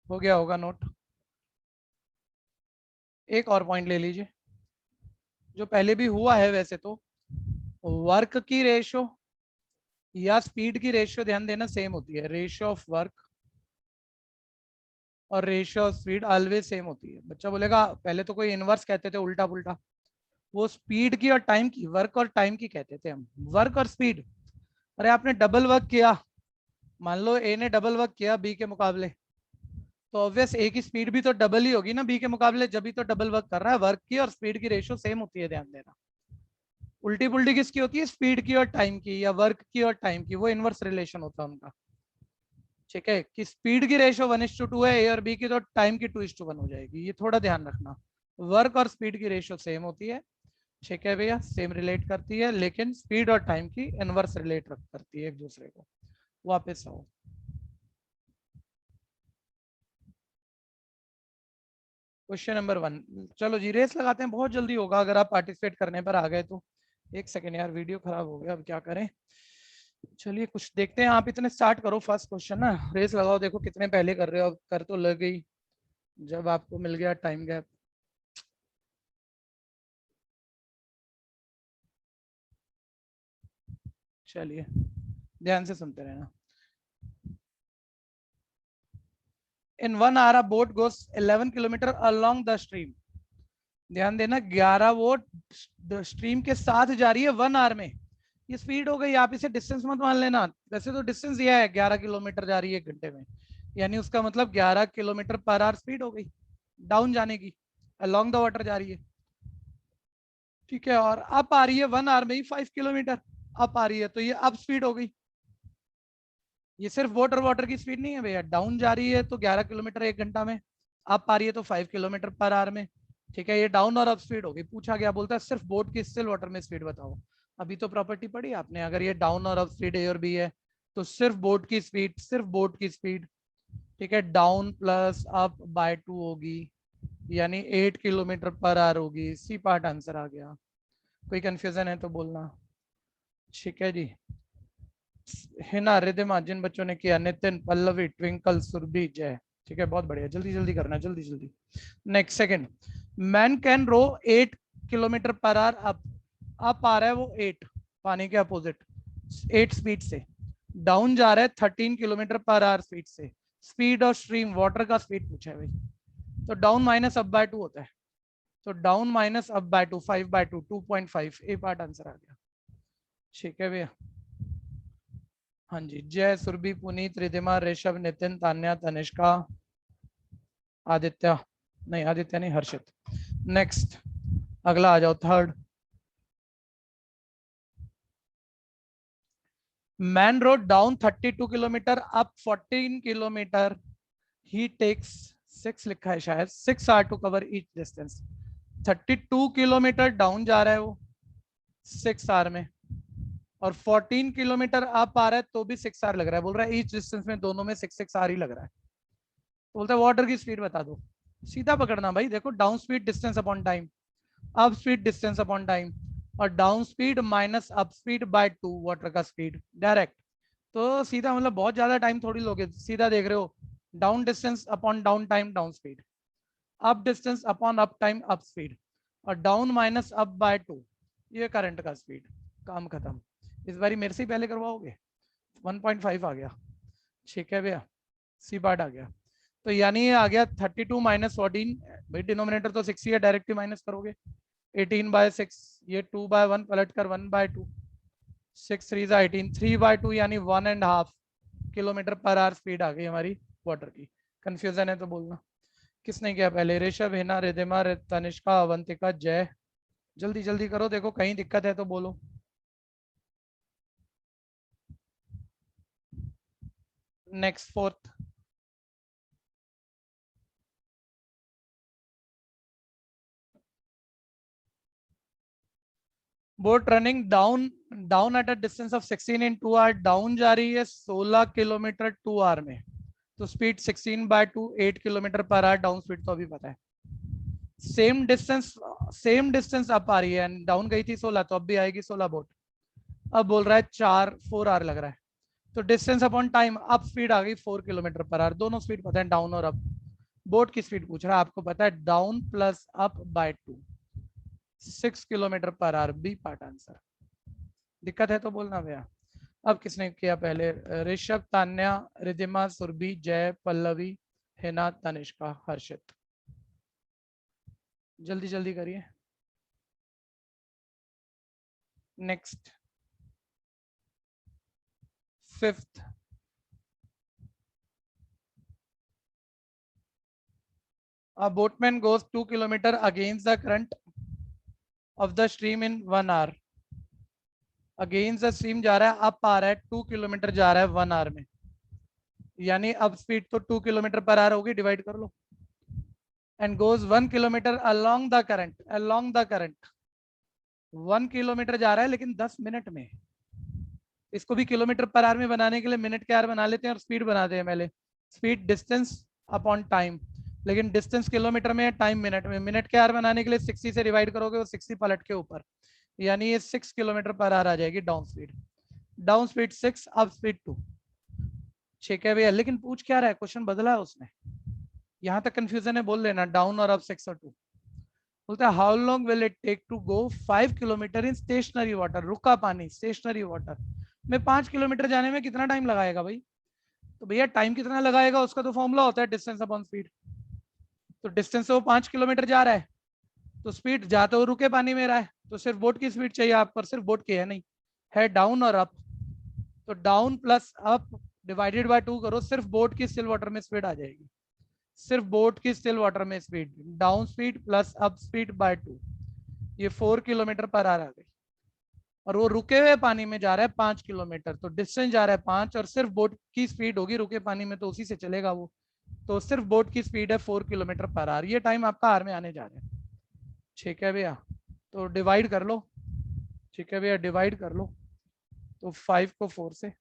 हो गया होगा नोट। एक और पॉइंट ले लीजिए, जो पहले भी हुआ है वैसे तो, वर्क की रेशो या स्पीड की रेशियो, ध्यान देना सेम होती है। रेशियो ऑफ वर्क और ratio of speed always same होती है। बच्चा बोलेगा पहले तो कोई इनवर्स कहते थे, उल्टा पुल्टा, वो स्पीड की और टाइम की, वर्क और टाइम की कहते थे हम, वर्क और स्पीड। अरे आपने डबल वर्क किया, मान लो ए ने डबल वर्क किया बी के मुकाबले, तो ऑब्वियस ए की स्पीड भी तो डबल ही होगी ना बी के मुकाबले, जब भी तो डबल वर्क कर रहा है। वर्क की और स्पीड की रेशियो सेम होती है, ध्यान देना। उल्टी पुल्टी किसकी होती है? स्पीड की और टाइम की, या वर्क की और टाइम की, वो इनवर्स रिलेशन होता है उनका। ठीक है, कि स्पीड की रेशियो 1:2 है ए और बी की, तो टाइम की 2:1 हो जाएगी, ये थोड़ा ध्यान रखना। वर्क और स्पीड की रेशियो सेम होती है, ठीक है भैया, सेम रिलेट करती है, लेकिन स्पीड और टाइम की इनवर्स रिलेट करती है एक दूसरे को। वापस आओ, क्वेश्चन नंबर 1। चलो जी रेस लगाते हैं, बहुत जल्दी होगा अगर आप पार्टिसिपेट करने पर आ गए तो। एक सेकेंड यार, वीडियो खराब हो गया, अब क्या करें। चलिए कुछ देखते हैं। आप इतने स्टार्ट करो फर्स्ट क्वेश्चन ना, रेस लगाओ, देखो कितने पहले कर रहे हो। अब कर तो लग गई जब आपको मिल गया टाइम गैप। चलिए ध्यान से सुनते रहना। इन 1 hour a boat goes 11 kilometre along the stream। ध्यान देना 11 वोट स्ट्रीम के साथ जा रही है 1 hour में। ये स्पीड हो गई, आप इसे डिस्टेंस मत मान लेना। वैसे तो डिस्टेंस दिया है 11 किलोमीटर जा रही है 1 घंटे में, यानी उसका मतलब 11 किलोमीटर पर आवर स्पीड हो गई डाउन जाने की, अलोंग द वाटर जा रही है। ठीक है, और अप आ रही है 1 hour में ही 5 किलोमीटर अप आ रही है, तो ये अप स्पीड हो गई। ये सिर्फ वाटर की स्पीड नहीं है भैया, डाउन जा रही है तो 11 किलोमीटर 1 घंटा में, अप आ रही है तो 5 किलोमीटर पर आवर में। ठीक है, ये डाउन और अप स्पीड होगी। पूछा गया, बोलता है सिर्फ बोट की स्टिल वाटर में स्पीड बताओ। अभी तो प्रॉपर्टी पढ़ी आपने, अगर ये डाउन और अप स्पीड ए और बी है तो सिर्फ बोट की स्पीड, सिर्फ बोट की स्पीड, ठीक है, डाउन प्लस अप बाय 2 होगी, यानी 8 किलोमीटर पर आवर होगी। सी पार्ट आंसर आ गया। कोई कंफ्यूजन है तो बोलना। ठीक है जी, हिना, रिधिमा, जिन बच्चों ने किया, नितिन, पल्लवी, ट्विंकल, सुरभि, जय। ठीक है, बहुत बढ़िया, जल्दी जल्दी करना, जल्दी जल्दी। Next second, man can row 8 kilometre per hour up आ रहा है वो 8 पानी के अपोजिट 8 स्पीड से, डाउन जा रहा है 13 किलोमीटर पर आवर स्पीड से। स्पीड और स्ट्रीम वाटर का स्पीड पूछा है भाई, तो डाउन माइनस अप बाय 2 होता है, तो down minus up by 2, 5/2, 2.5। A part answer आ गया। ठीक है भैया, हाँ जी। जय, सुरभि, पुनीत, रिधिमा, ऋषभ, नितिन, तान्या, तनिष्का, आदित्य, नहीं आदित्य नहीं, हर्षित। नेक्स्ट, अगला आ जाओ, third. Man rowed down 32 kilometre up 14 kilometre, he takes 6 लिखा है शायद, 6 hours to cover each distance. 32 kilometre down जा रहा है वो 6 hours में, और 14 किलोमीटर अप आ रहा है तो भी 6 hours लग रहा है। बोल रहा है ईच डिस्टेंस में दोनों में 6 hours ही लग रहा है। तो बोलता है वाटर की स्पीड बता दो। सीधा पकड़ना भाई, देखो down speed distance upon time, up speed distance upon time, और down speed minus up speed by 2 water का स्पीड डायरेक्ट। तो सीधा मतलब बहुत ज्यादा टाइम थोड़ी लोगे, सीधा देख रहे हो, down distance upon down time down speed, up distance upon up time up speed, और डाउन माइनस अप बाय 2, ये करंट का स्पीड। काम खत्म। इस बारी मेरे से ही पहले करवाओगे। 1.5 आ गया। ठीक है भैया, सी पार्ट आ गया। तो यानी ये आ गया 32 माइनस 14, भाई डिनोमिनेटर तो 6 ही है, डायरेक्ट ही माइनस करोगे। 18/6, ये 2/1 पलट कर 1/2, 6 3 18, 3/2 यानी 1.5 किलोमीटर पर आवर स्पीड आ गई हमारी वाटर की। कंफ्यूजन है तो बोलना। किसने किया पहले? ऋषभ, हिना, रिधिमा, तनिष्का, अवंतिका, जय। जल्दी जल्दी करो, देखो कहीं दिक्कत है तो बोलो। Next, fourth. Boat running down at a distance of 16 in 2 hours, down जा रही है 16 किलोमीटर 2 hours में, तो speed 16/2, 8 kilometre per our. Down speed तो अभी पता है। सेम डिस्टेंस अप आ रही है, डाउन गई थी 16, तो अब भी आएगी 16 बोट। अब बोल रहा है 4 hours लग रहा है, तो distance upon time, up speed आ गई 4 किलोमीटर पर आवर। दोनों स्पीड पता है, डाउन और अप। बोट की स्पीड पूछ रहा है, आपको पता है down plus up by 2, 6 kilometre per hour. B part answer. दिक्कत है तो बोलना भैया। अब किसने किया पहले? ऋषभ, तान्या, रिधिमा, सुरभि, जय, पल्लवी, हिना, तनिष्का, हर्षित। जल्दी जल्दी करिए। Next, fifth. A boatman goes 2 kilometer against the current of the stream in 1 hour. Against the stream जा रहा है, अप आ रहा है, 2 किलोमीटर जा रहा है 1 hour में, यानी अब स्पीड तो 2 किलोमीटर पर आवर होगी, डिवाइड कर लो। And goes 1 kilometre along the current, 1 kilometre जा रहा है लेकिन 10 मिनट में। इसको भी किलोमीटर पर आवर में बनाने के लिए मिनट के आवर बना लेते हैं और स्पीड बनाते हैं पहले। स्पीड डिस्टेंस अपॉन टाइम, लेकिन डिस्टेंस किलोमीटर में है, टाइम मिनट में। मिनट के आवर बनाने के लिए 60 से डिवाइड करोगे, वो 60 पलट के ऊपर, यानी ये 6 किलोमीटर पर आवर आ जाएगी down speed. Down speed 6, up speed 2। ठीक है भैया, लेकिन पूछ क्या रहा है, क्वेश्चन बदला है उसने, यहां तक कंफ्यूजन है, बोल लेना डाउन और अप 6 और 2। बोलता है how long will it take to go 5 kilometre in stationary water, रुका पानी स्टेशनरी वाटर में 5 किलोमीटर जाने में कितना टाइम लगाएगा भाई। तो भैया टाइम कितना लगाएगा उसका तो फॉर्मूला होता है डिस्टेंस अपॉन स्पीड। तो डिस्टेंस से वो 5 किलोमीटर जा रहा है, तो स्पीड जाते हुए रुके पानी में रहा है, तो सिर्फ बोट की स्पीड चाहिए आप, पर सिर्फ बोट की है नहीं, है डाउन और अप। तो down plus up divided by 2 करो, सिर्फ बोट की स्टिल वाटर में स्पीड आ जाएगी, सिर्फ बोट की स्टिल वाटर में speed, down speed plus up speed by 2, ये 4 किलोमीटर पर आ गई। और वो रुके हुए पानी में जा रहा है 5 किलोमीटर, तो डिस्टेंस जा रहा है 5, और सिर्फ बोट की स्पीड होगी रुके पानी में, तो उसी से चलेगा वो, तो सिर्फ बोट की स्पीड है 4 किलोमीटर पर आवर। ये टाइम आपका आर में आने जा रहा है। ठीक है भैया, तो डिवाइड कर लो। ठीक है भैया, डिवाइड कर लो, तो 5 को 4 से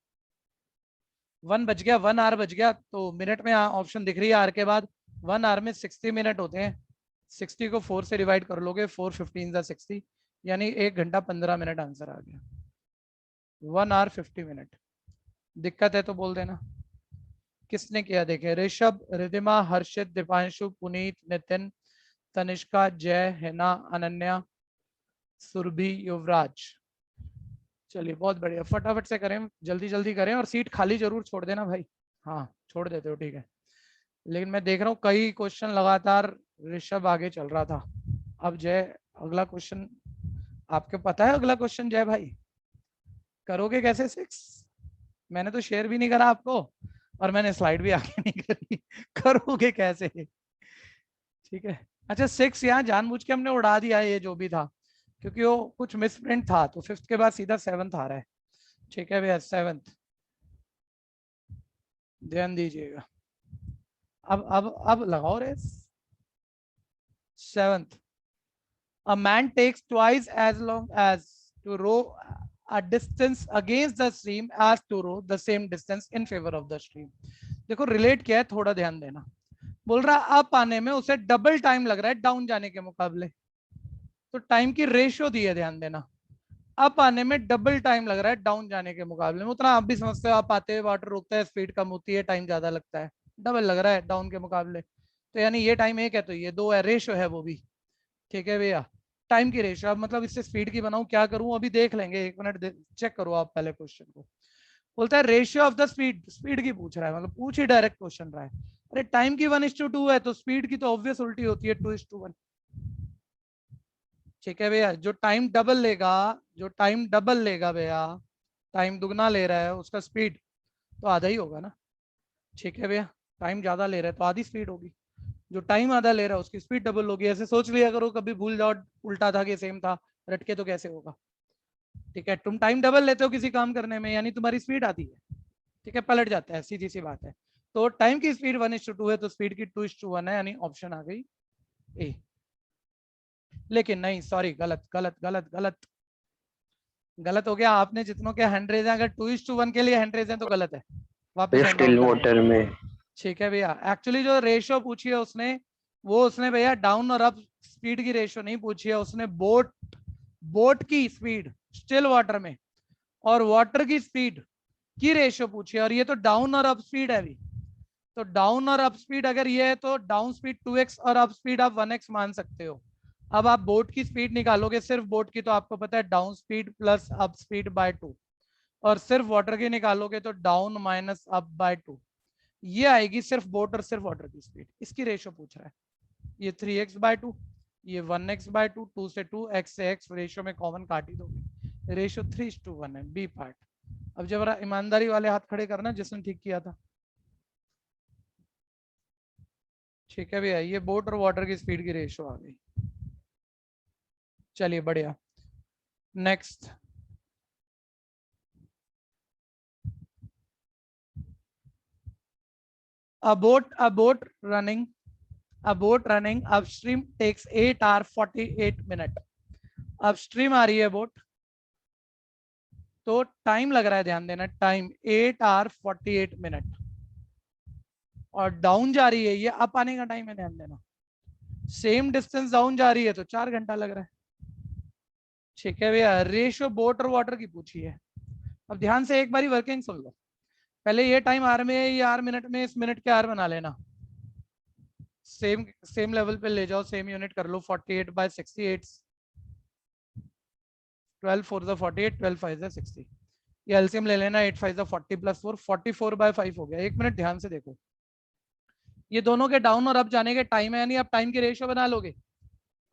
1 बच गया, 1 आवर बच गया। तो मिनट में ऑप्शन दिख रही है आर के बाद, 1 आवर में 60 मिनट होते हैं, 60 को 4 से डिवाइड कर लोगे, 4 15 60, यानी 1 घंटा 15 मिनट आंसर आ गया, 1 आवर 50 मिनट। दिक्कत है तो बोल देना। किसने किया देखे, ऋषभ, रिधिमा, हर्षित, दीपांशु, पुनीत, नितिन, तनिष्का, जय, हिना, अनन्या, सुरभि, युवराज। चलिए बहुत बढ़िया, फटाफट से करें, जल्दी जल्दी करें, और सीट खाली जरूर छोड़ देना भाई। हाँ छोड़ देते हो, ठीक है। लेकिन मैं देख रहा हूँ कई क्वेश्चन लगातार ऋषभ आगे चल रहा था। अब जय, अगला क्वेश्चन आपको पता है, अगला क्वेश्चन जय भाई करोगे कैसे 6? मैंने तो शेयर भी नहीं करा आपको, और मैंने स्लाइड भी आगे नहीं करी, करोगे कैसे? ठीक है, अच्छा 6 यहाँ जानबूझ के हमने उड़ा दिया ये जो भी था, क्योंकि वो कुछ मिसप्रिंट था, तो 5th के बाद सीधा 7th आ रहा है। ठीक है भैया, 7th ध्यान दीजिएगा। अब लगाओ race. 7th, a man takes twice as long as to row a distance against the stream as to row the same distance in favor of the stream। देखो रिलेट किया है, थोड़ा ध्यान देना। बोल रहा अप आने में उसे डबल टाइम लग रहा है डाउन जाने के मुकाबले, तो टाइम की रेशियो दी है, ध्यान देना। अप आने में डबल टाइम लग रहा है डाउन जाने के मुकाबले में, उतना आप भी समझते हो, आप आते हुए वाटर रुकता है, स्पीड कम होती है, टाइम ज्यादा लगता है, डबल लग रहा है डाउन के मुकाबले। तो यानी ये टाइम 1 है तो ये 2 है, रेशियो है वो भी। ठीक है भैया, टाइम की रेशियो। अब मतलब इससे स्पीड की बनाऊं, क्या करूं अभी देख लेंगे, 1 मिनट चेक करो आप पहले क्वेश्चन को। बोलता है ratio of the speed, speed की पूछ रहा है, मतलब पूछ ही डायरेक्ट क्वेश्चन रहा है। अरे टाइम की 1:2 है, तो स्पीड की तो ऑब्वियस उल्टी होती है 2:1। ठीक है भैया, जो टाइम डबल लेगा, जो टाइम डबल लेगा भैया, टाइम दुगना ले रहा है, उसका स्पीड तो आधा ही होगा ना। ठीक है भैया, टाइम ज्यादा ले रहा है तो आधी स्पीड होगी, जो टाइम आधा ले रहा है उसकी स्पीड डबल होगी। ऐसे सोच लिया करो, कभी भूल जाओ उल्टा था कि सेम था, रटके तो कैसे होगा। ठीक है, तुम टाइम डबल लेते हो किसी काम करने में, यानी तुम्हारी स्पीड आती है। ठीक है, पलट जाता है, सीधी सी बात है। तो टाइम की स्पीड 1:2 है, तो स्पीड की 2:1 है, यानी ऑप्शन आ गई ए। लेकिन नहीं, सॉरी, गलत गलत गलत गलत गलत हो गया। आपने जितनों के हैंड रेज है, अगर 2:1 के लिए हैंड रेज है तो गलत है, वापस हैंड स्टिल डाउन कर वाटर दो। में ठीक है भैया, एक्चुअली जो रेशियो पूछी है उसने, वो उसने भैया डाउन और अप स्पीड की रेशियो नहीं पूछी है, उसने बोट की स्पीड स्टिल वाटर में और वाटर की स्पीड की रेशियो पूछी है, और ये तो डाउन और अप स्पीड है अभी। तो डाउन और अप स्पीड अगर ये है, तो डाउन स्पीड 2x और अप स्पीड आप 1x मान सकते हो। अब आप बोट की स्पीड निकालोगे, सिर्फ बोट की, तो आपको पता है down speed plus up speed by 2, और सिर्फ वाटर की निकालोगे तो डाउन माइनस अप बाय 2, ये आएगी सिर्फ बोट और सिर्फ वाटर की स्पीड। इसकी रेशियो पूछ रहा है। ये 3x/2, ये 1x/2, 2 से 2, x से x, रेशियो में कॉमन काट ही दोगे, रेशियो 3:1 है, बी पार्ट। अब जब ईमानदारी वाले हाथ खड़े करना जिसने ठीक किया था। ठीक है भैया, ये बोट और वाटर की स्पीड की रेशियो आ गई। चलिए बढ़िया, next. A boat running upstream takes 8 hours 48 minutes। Upstream आ रही है बोट, तो टाइम लग रहा है, ध्यान देना, टाइम 8 hours 48 minutes, और डाउन जा रही है, ये अप आने का टाइम है, ध्यान देना। सेम डिस्टेंस डाउन जा रही है तो 4 घंटा लग रहा है। ठीक है भैया, रेशियो बोट और वाटर की पूछी है, अब ध्यान से एक बारी वर्किंग सुन लो। पहले ये टाइम आर में है, ये आर मिनट में, इस मिनट के आर बना लेना। सेम लेवल पे ले जाओ, सेम यूनिट कर लो। 48/68, 12 4 ज़ा 48, 12 5 ज़ा 60। ये एलसीएम ले लेना, 8 5 ज़ा 40 + 4, 44/5 हो गया। एक मिनट ध्यान से देखो, ये दोनों के डाउन और अप जाने के टाइम है, यानी आप टाइम की रेशियो बना लोगे।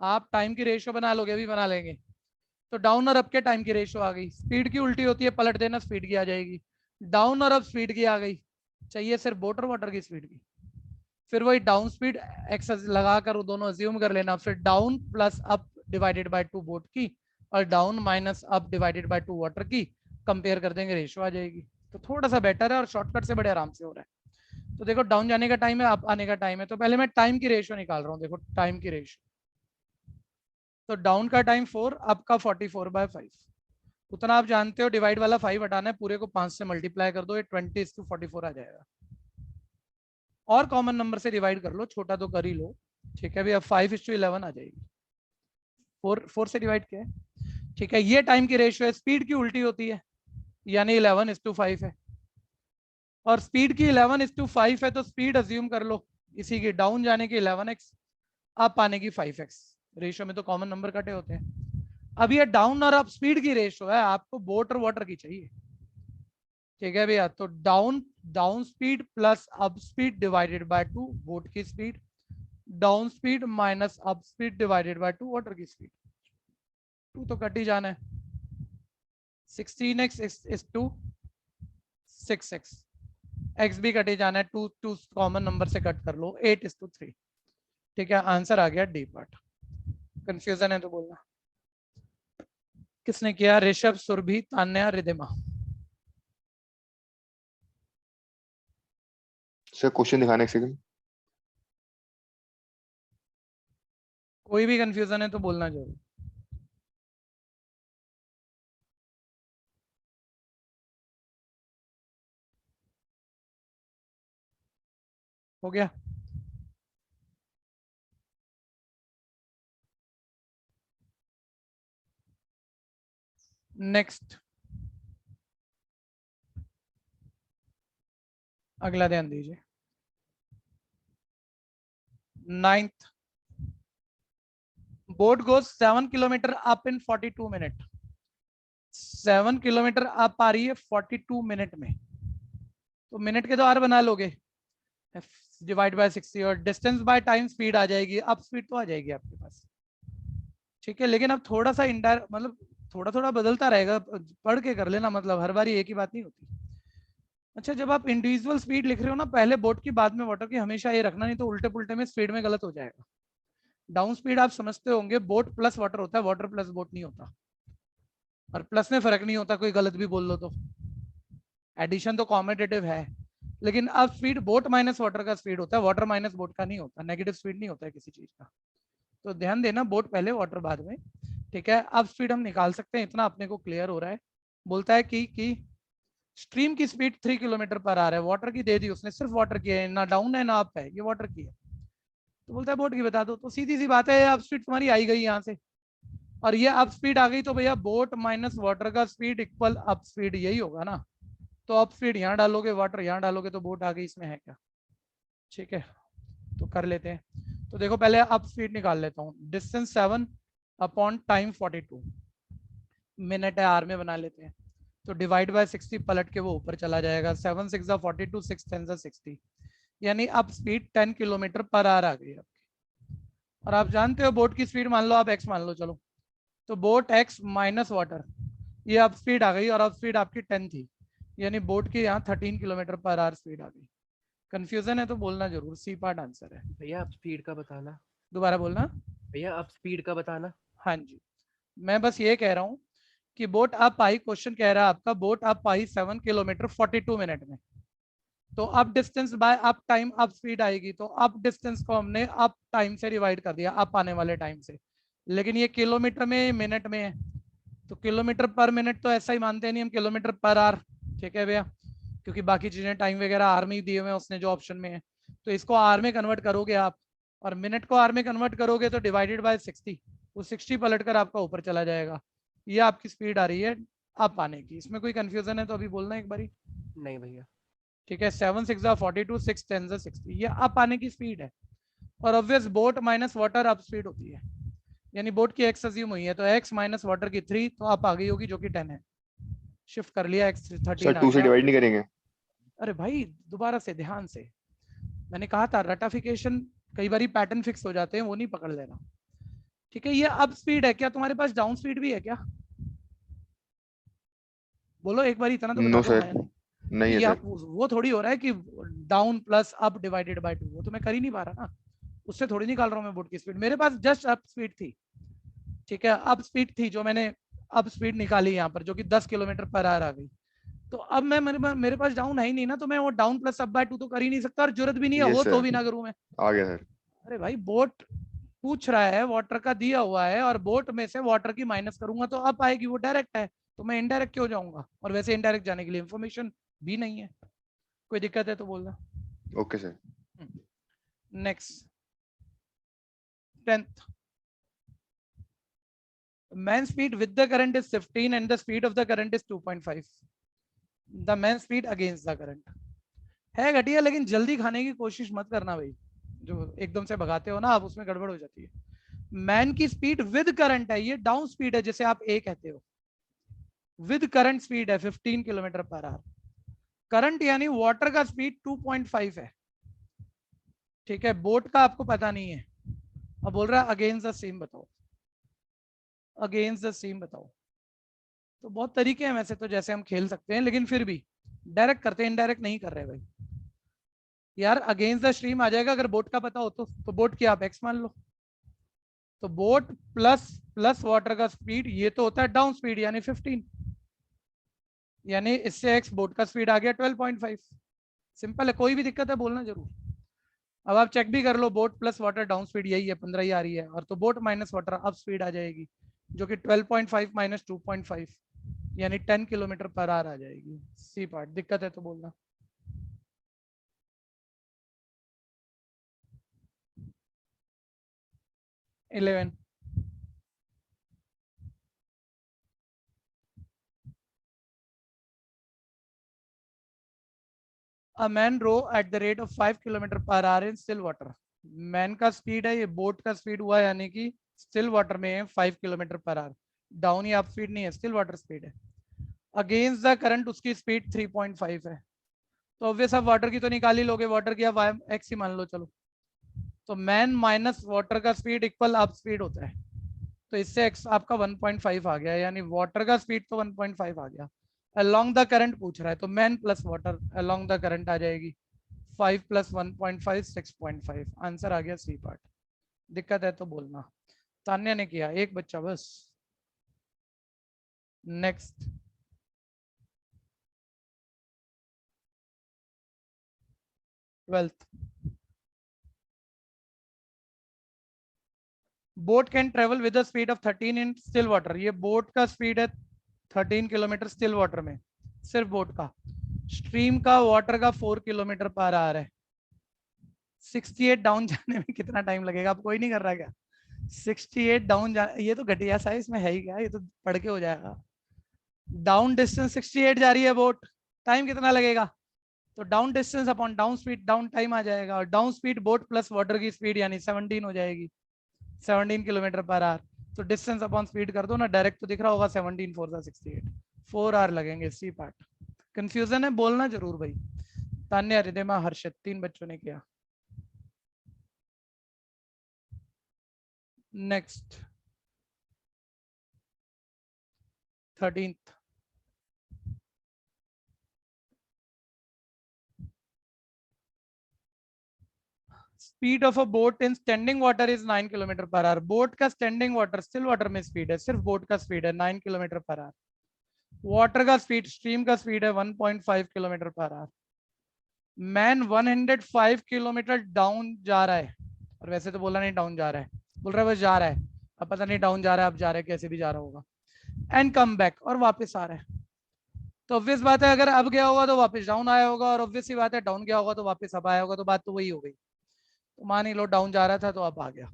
आप टाइम की रेशियो बना लोगे, अभी बना लेंगे। तो डाउन और अप के टाइम की रेशियो आ गई। स्पीड की उल्टी होती है, पलट देना, स्पीड की आ जाएगी। डाउन और अप स्पीड की आ गई, चाहिए सिर्फ बोट और वाटर की स्पीड की। फिर वही डाउन स्पीड एक्स लगाकर दोनों अज्यूम कर लेना। फिर down plus up divided by 2 boat की, और down minus up divided by 2 water की, कंपेयर कर देंगे, रेशियो आ जाएगी। तो थोड़ा सा बेटर है और शॉर्टकट से बड़े आराम से हो रहा है। तो देखो डाउन जाने का टाइम है, अप आने का टाइम है। तो पहले मैं टाइम की रेशियो निकाल रहा हूँ। देखो टाइम की रेशियो, तो डाउन का टाइम 4, अप का 44/5। उतना आप जानते हो, डिवाइड वाला 5 हटाना है, पूरे को 5 से मल्टीप्लाई कर दो, ये 20:44 आ जाएगा। और कॉमन नंबर से डिवाइड कर लो, छोटा तो कर ही लो, ठीक है। अभी अब 5:11 आ जाएगी। 4 से डिवाइड किया है, ठीक है। ये टाइम की रेशियो है, स्पीड की उल्टी होती है, यानी 11:5 है। और स्पीड की 11:5 है, तो स्पीड अज्यूम कर लो इसी की, डाउन जाने की 11x, अप आने की 5x। रेशियो में तो कॉमन नंबर कटे होते हैं। अब ये डाउन और अप स्पीड की रेशियो है, आपको बोट और वाटर की चाहिए, ठीक है भैया। तो down speed plus up speed divided by 2 boat की speed, down speed minus up speed divided by 2 water की स्पीड। 2 तो कट ही जाना है। 16x is to 6x, x भी कटे जाना है, 2 कॉमन नंबर से कट कर लो, 8:3। ठीक है, आंसर आ गया डी पार्ट। कंफ्यूजन है तो बोलना। किसने किया? ऋषभ, सुरभि, तान्या, रिधिमा। सर क्वेश्चन दिखाने एक सेकंड। कोई भी कंफ्यूजन है तो बोलना जरूर। हो गया? नेक्स्ट, अगला ध्यान दीजिए। 9th, boat goes 7 kilometre up in 42 minute. 7 kilometre up आ रही है 42 मिनट में, तो मिनट के तो आर बना लोगे, डिवाइड बाय 60, और डिस्टेंस बाय टाइम स्पीड आ जाएगी। अप स्पीड तो आ जाएगी आपके पास, ठीक है। लेकिन अब थोड़ा सा इंडायरेक्ट, मतलब थोड़ा थोड़ा बदलता रहेगा, पढ़ के कर लेना, मतलब हर बार एक ही बात नहीं होती। अच्छा, जब आप इंडिविजुअल स्पीड लिख रहे हो ना, पहले बोट की बाद में वाटर की, हमेशा ये रखना, नहीं तो उल्टे पुल्टे में स्पीड में गलत हो जाएगा। डाउन स्पीड आप समझते होंगे, बोट प्लस वाटर होता है, वाटर प्लस बोट नहीं होता, और प्लस में फर्क नहीं होता, कोई गलत भी बोल लो तो। एडिशन तो कॉमेटेटिव है, लेकिन अब स्पीड बोट माइनस वाटर का स्पीड होता है, वाटर माइनस बोट का नहीं होता, नेगेटिव स्पीड नहीं होता है किसी चीज का। तो ध्यान देना, बोट पहले वाटर बाद में, ठीक है। अब स्पीड हम निकाल सकते हैं, इतना अपने को क्लियर हो रहा है। बोलता है कि स्ट्रीम की स्पीड 3 किलोमीटर पर आ रहा है, वाटर की दे दी उसने, सिर्फ वाटर की है, ना डाउन है ना अप है, ये वाटर की है। तो बोलता है बोट की बता दो, तो सीधी सी बात है, अप स्पीड तुम्हारी आई गई यहाँ से, और ये अप स्पीड आ गई, तो भैया बोट माइनस वाटर का स्पीड इक्वल अप स्पीड, यही होगा ना। तो अप स्पीड यहाँ डालोगे, वाटर यहाँ डालोगे, तो बोट आ गई, इसमें है क्या? ठीक है, तो कर लेते हैं। तो देखो पहले अप स्पीड निकाल लेता हूँ। डिस्टेंस 7 अपॉन टाइम 42, मिनट है, आर में बना लेते हैं। तो डिवाइड बाय 60, पलट के वो ऊपर चला जाएगा। 7 6 42, 6 10 60, यानी up speed 10 kilometre per hour आ गई आपकी। और आप जानते हो बोट की स्पीड मान लो आप x मान लो, चलो, तो बोट x माइनस वाटर, ये अप स्पीड आ गई, और अप स्पीड आपकी 10 थी, यानी बोट की यहाँ 13 किलोमीटर पर आवर स्पीड आ गई। कंफ्यूजन है तो बोलना जरूर, सी पार्ट आंसर है। भैया आप स्पीड का बताना। दोबारा बोलना। भैया आप स्पीड का बताना। हाँ जी, मैं बस ये कह रहा हूँ कि बोट अप आई, क्वेश्चन कह रहा है आपका, boat up I 7 kilometre 42 minute में, तो up distance by up time, up speed आएगी, तो अप डिस्टेंस को हमने अप टाइम से डिवाइड कर दिया, अप आने वाले टाइम से। लेकिन ये किलोमीटर में मिनट में है, तो किलोमीटर पर मिनट तो ऐसा ही मानते नहीं हम, किलोमीटर पर आवर, ठीक है भैया, क्योंकि बाकी चीजें टाइम वगैरह आर में ही दिए हुए हैं उसने जो ऑप्शन में है। तो इसको आर में कन्वर्ट करोगे आप, और मिनट को आर में कन्वर्ट करोगे तो डिवाइडेड बाय 60, वो 60 पलट कर आपका ऊपर चला जाएगा। ये आपकी स्पीड आ रही है अप आने की। इसमें कोई कंफ्यूजन है तो अभी बोलना एक बारी। नहीं भैया। ठीक है, 7 6 42, 6 10 60, ये अप आने की स्पीड है। और obvious boat minus water up speed होती है, यानी बोट की एक्स अज्यूम हुई है तो एक्स माइनस वाटर की 3 तो अप आ गई होगी जो कि 10 है। शिफ्ट कर लिया, एक्स 13 सर आ 2 से गया। डिवाइड नहीं करेंगे? अरे भाई दोबारा से ध्यान से, मैंने कहा था रटाफिकेशन कई बार पैटर्न फिक्स हो जाते हैं, वो नहीं पकड़ लेना। ठीक है, ये अप स्पीड है, क्या तुम्हारे पास डाउन स्पीड भी है क्या? बोलो एक बार, इतना तो बता नो दो सर, हाँ या नहीं। नहीं है ये सर। वो थोड़ी हो रहा है कि down plus up divided by 2, वो तो मैं कर ही नहीं पा रहा ना, उससे थोड़ी निकाल रहा हूँ मैं बोट की स्पीड। मेरे पास जस्ट अप स्पीड थी, ठीक है, अप स्पीड थी जो मैंने अप स्पीड निकाली यहाँ पर, जो कि 10 किलोमीटर पर आवर आ गई। तो अब मैं मेरे पास डाउन है ही नहीं ना, तो मैं वो डाउन प्लस अप बाय 2 तो कर ही नहीं सकता, और जरूरत भी नहीं है, यस हो तो सर, भी ना करूं मैं। आ गया सर। अरे भाई बोट पूछ रहा है, वाटर का दिया हुआ है, और बोट में से वाटर की माइनस करूंगा तो अप आएगी, वो डायरेक्ट है, तो मैं इनडायरेक्ट क्यों जाऊंगा? और वैसे इनडायरेक्ट जाने के लिए इंफॉर्मेशन भी नहीं है। कोई दिक्कत है तो बोलना। Okay sir. Next 10th, man speed with the current is 15 and the speed of the current is 2.5. the man speed against the current है घटिया, लेकिन जल्दी खाने की कोशिश मत करना भाई, जो एकदम से भगाते हो ना आप, उसमें गड़बड़ हो जाती है। मैन की स्पीड विद करंट है, ये डाउन स्पीड है जिसे आप ए कहते हो। विद करंट स्पीड है 15 किलोमीटर पर आवर। करंट यानी वाटर का स्पीड 2.5 है, ठीक है, बोट का आपको पता नहीं है। अब बोल रहा है अगेंस्ट द सेम बताओ, अगेंस्ट द सेम बताओ। तो बहुत तरीके हैं वैसे तो जैसे हम खेल सकते हैं, लेकिन फिर भी डायरेक्ट करते हैं, इनडायरेक्ट नहीं कर रहे भाई। यार अगेंस्ट द स्ट्रीम आ जाएगा अगर बोट का पता हो तो बोट की आप एक्स मान लो, तो बोट प्लस प्लस वाटर का स्पीड ये तो होता है डाउन स्पीड यानी 15, यानी इससे एक्स बोट का स्पीड आ गया 12.5। सिंपल है, कोई भी दिक्कत है बोलना जरूर। अब आप चेक भी कर लो, boat plus water down speed यही है 15 ही आ रही है, और तो boat minus water up speed आ जाएगी जो कि 12.5 माइनस 2.5 यानी 10 किलोमीटर पर आवर आ जाएगी। सी पार्ट दिक्कत है तो बोलना। Eleven, a man row at the rate of 5 kilometre per hour in still water. Man का स्पीड है, ये बोट का स्पीड हुआ यानी कि स्टिल वाटर में है 5 किलोमीटर पर आवर, डाउन या अप स्पीड नहीं है, स्टिल वाटर स्पीड है। अगेंस्ट द करंट उसकी स्पीड 3.5 है, तो ऑब्वियस आप वाटर की तो निकाल ही लोगे, वाटर की आप एक्स ही मान लो चलो। तो मैन माइनस वाटर का स्पीड इक्वल अप स्पीड होता है, तो इससे एक्स आपका 1.5 आ गया, यानी वाटर का स्पीड तो 1.5 आ गया। अलोंग द करंट पूछ रहा है तो man plus water along the current आ जाएगी, 5 प्लस 1.5 6.5, आंसर आ गया सी पार्ट। दिक्कत है तो बोलना। तान्या ने किया, एक बच्चा बस। Next 12th, boat can travel with the speed of 13 in still water. ये बोट का स्पीड है 13 किलोमीटर स्टिल वाटर में, सिर्फ बोट का। स्ट्रीम का वाटर का 4 किलोमीटर पर आ रहा है। 68 डाउन जाने में कितना टाइम लगेगा? अब कोई नहीं कर रहा क्या? 68 डाउन जा, ये तो घटिया सा है, इसमें है ही क्या, ये तो पढ़ के हो जाएगा। डाउन डिस्टेंस 68 जा रही है बोट, टाइम कितना लगेगा? तो down distance upon down speed, down time आ जाएगा, और down speed boat plus water की स्पीड यानी 17 हो जाएगी, 17 किलोमीटर पर आवर। तो डिस्टेंस अपॉन स्पीड कर दो ना, डायरेक्ट तो दिख रहा होगा 17 4 68, 4 आवर लगेंगे। सी पार्ट कंफ्यूजन है बोलना जरूर भाई। तान्या, रिदिमा, हर्षित, 3 बच्चों ने किया। Next 13th, speed of a boat in standing water is 9 kilometre per our. Boat का स्टैंडिंग वाटर स्टिल वाटर में स्पीड है, सिर्फ बोट का स्पीड है 9 किलोमीटर पर आवर। वाटर का स्पीड, स्ट्रीम का स्पीड है 1.5 kilometre per our. Man 105 kilometre down जा रहा है, और वैसे तो बोला नहीं डाउन जा रहा है, बोल रहा है बस जा रहा है, अब पता नहीं डाउन जा रहा है अब जा रहा है, कैसे भी जा रहा होगा। एंड कम बैक, और वापस आ रहा है। तो ऑब्वियस बात है अगर अब गया होगा तो वापस डाउन आया होगा, और ऑब्वियस ही बात है डाउन गया होगा तो वापस अब आया होगा, तो बात तो वही हो गई। तो मान ही लो डाउन जा रहा था तो अब आ गया।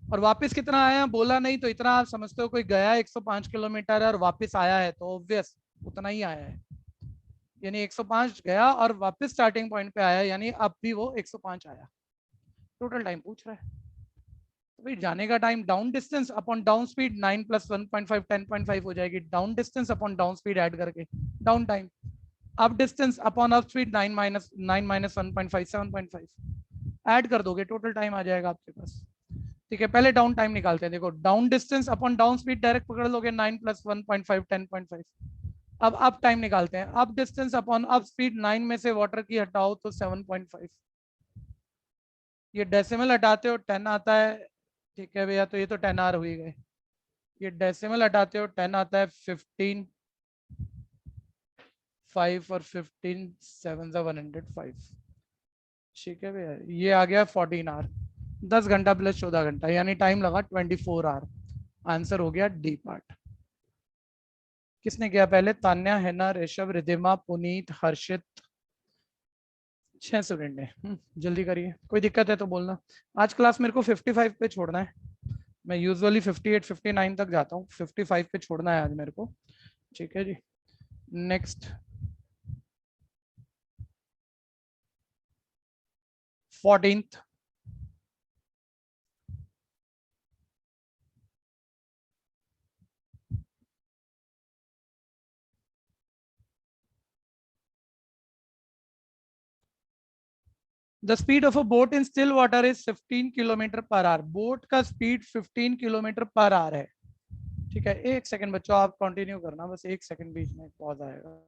और वापस कितना आया बोला नहीं, तो इतना आप समझते हो कोई गया 105 किलोमीटर और वापस आया है, तो ऑब्वियस उतना ही आया है। यानी 105 गया और वापस स्टार्टिंग पॉइंट पे आया, यानी अब भी वो 105 आया। टोटल टाइम पूछ रहा है, तो भाई जाने का time down distance upon down speed 9 + 1.5 10.5 हो जाएगी। Down distance upon down speed add करके down time. Up distance upon up speed 9 - 1.5 7.5 add कर दोगे, टोटल टाइम आ जाएगा आपके पास। ठीक है, पहले डाउन टाइम निकालते हैं। देखो down distance upon down speed direct पकड़ लोगे 9 + 1.5 10.5। अब अप टाइम निकालते हैं। Up distance upon up speed 9 में से वाटर की हटाओ तो 7.5। ये डेसिमल हटाते हो 10 आता है। ठीक है भैया, तो ये तो 10 आर हुई गए। ये डेसिमल हटाते हो 10 आता है 15 5 और 15 7 105। ठीक है भैया, ये आ गया 14 आर। 10 घंटा प्लस 14 घंटा, यानी टाइम लगा 24 आर। आंसर हो गया डी पार्ट। किसने किया पहले? तान्या, हैना, ऋषभ, रिधिमा, पुनीत, हर्षित। 6 स्टूडेंट है। जल्दी करिए, कोई दिक्कत है तो बोलना। आज क्लास मेरे को 55 पे छोड़ना है। मैं यूजुअली 58 59 तक जाता हूँ, 55 पे छोड़ना है आज मेरे को। ठीक है जी, next 14th। The speed of a boat in still water is 15 kilometre per our. Boat का स्पीड 15 किलोमीटर पर आवर है। ठीक है, एक सेकंड बच्चों, आप कंटिन्यू करना, बस एक सेकंड बीच में पॉज आएगा।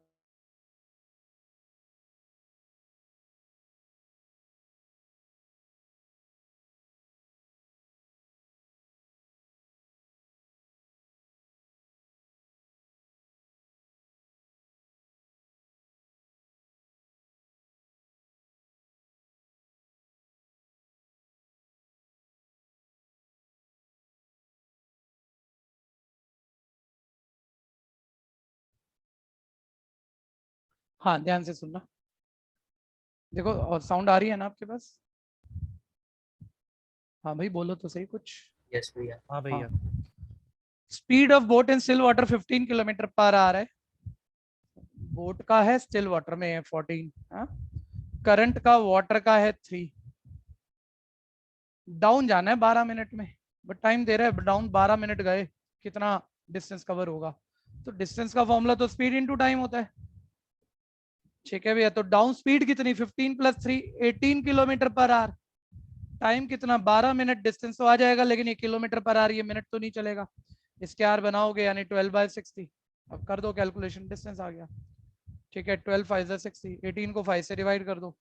हाँ, ध्यान से सुनना। देखो, और साउंड आ रही है ना आपके पास? हाँ भाई, बोलो तो सही कुछ। यस भैया। हाँ भैया। Speed of boat in still water 15 kilometre per our है। बोट का है, स्टिल वाटर में है 14। करंट का वाटर का है 3। डाउन जाना है 12 मिनट में, बट टाइम दे रहा है डाउन 12 मिनट गए, कितना डिस्टेंस कवर होगा? तो डिस्टेंस का फॉर्मूला तो स्पीड इनटू टाइम होता है। ठीक है भैया, तो डाउन स्पीड कितनी? 15 + 3 18 किलोमीटर पर आवर। टाइम कितना? 12 मिनट। डिस्टेंस तो आ जाएगा, लेकिन ये किलोमीटर पर आवर, ये मिनट तो नहीं चलेगा। इसके आर बनाओगे यानी 12/60। अब कर दो कैलकुलेशन, डिस्टेंस आ गया। ठीक है, 12 5 = 60, 18 को 5 से डिवाइड कर दो,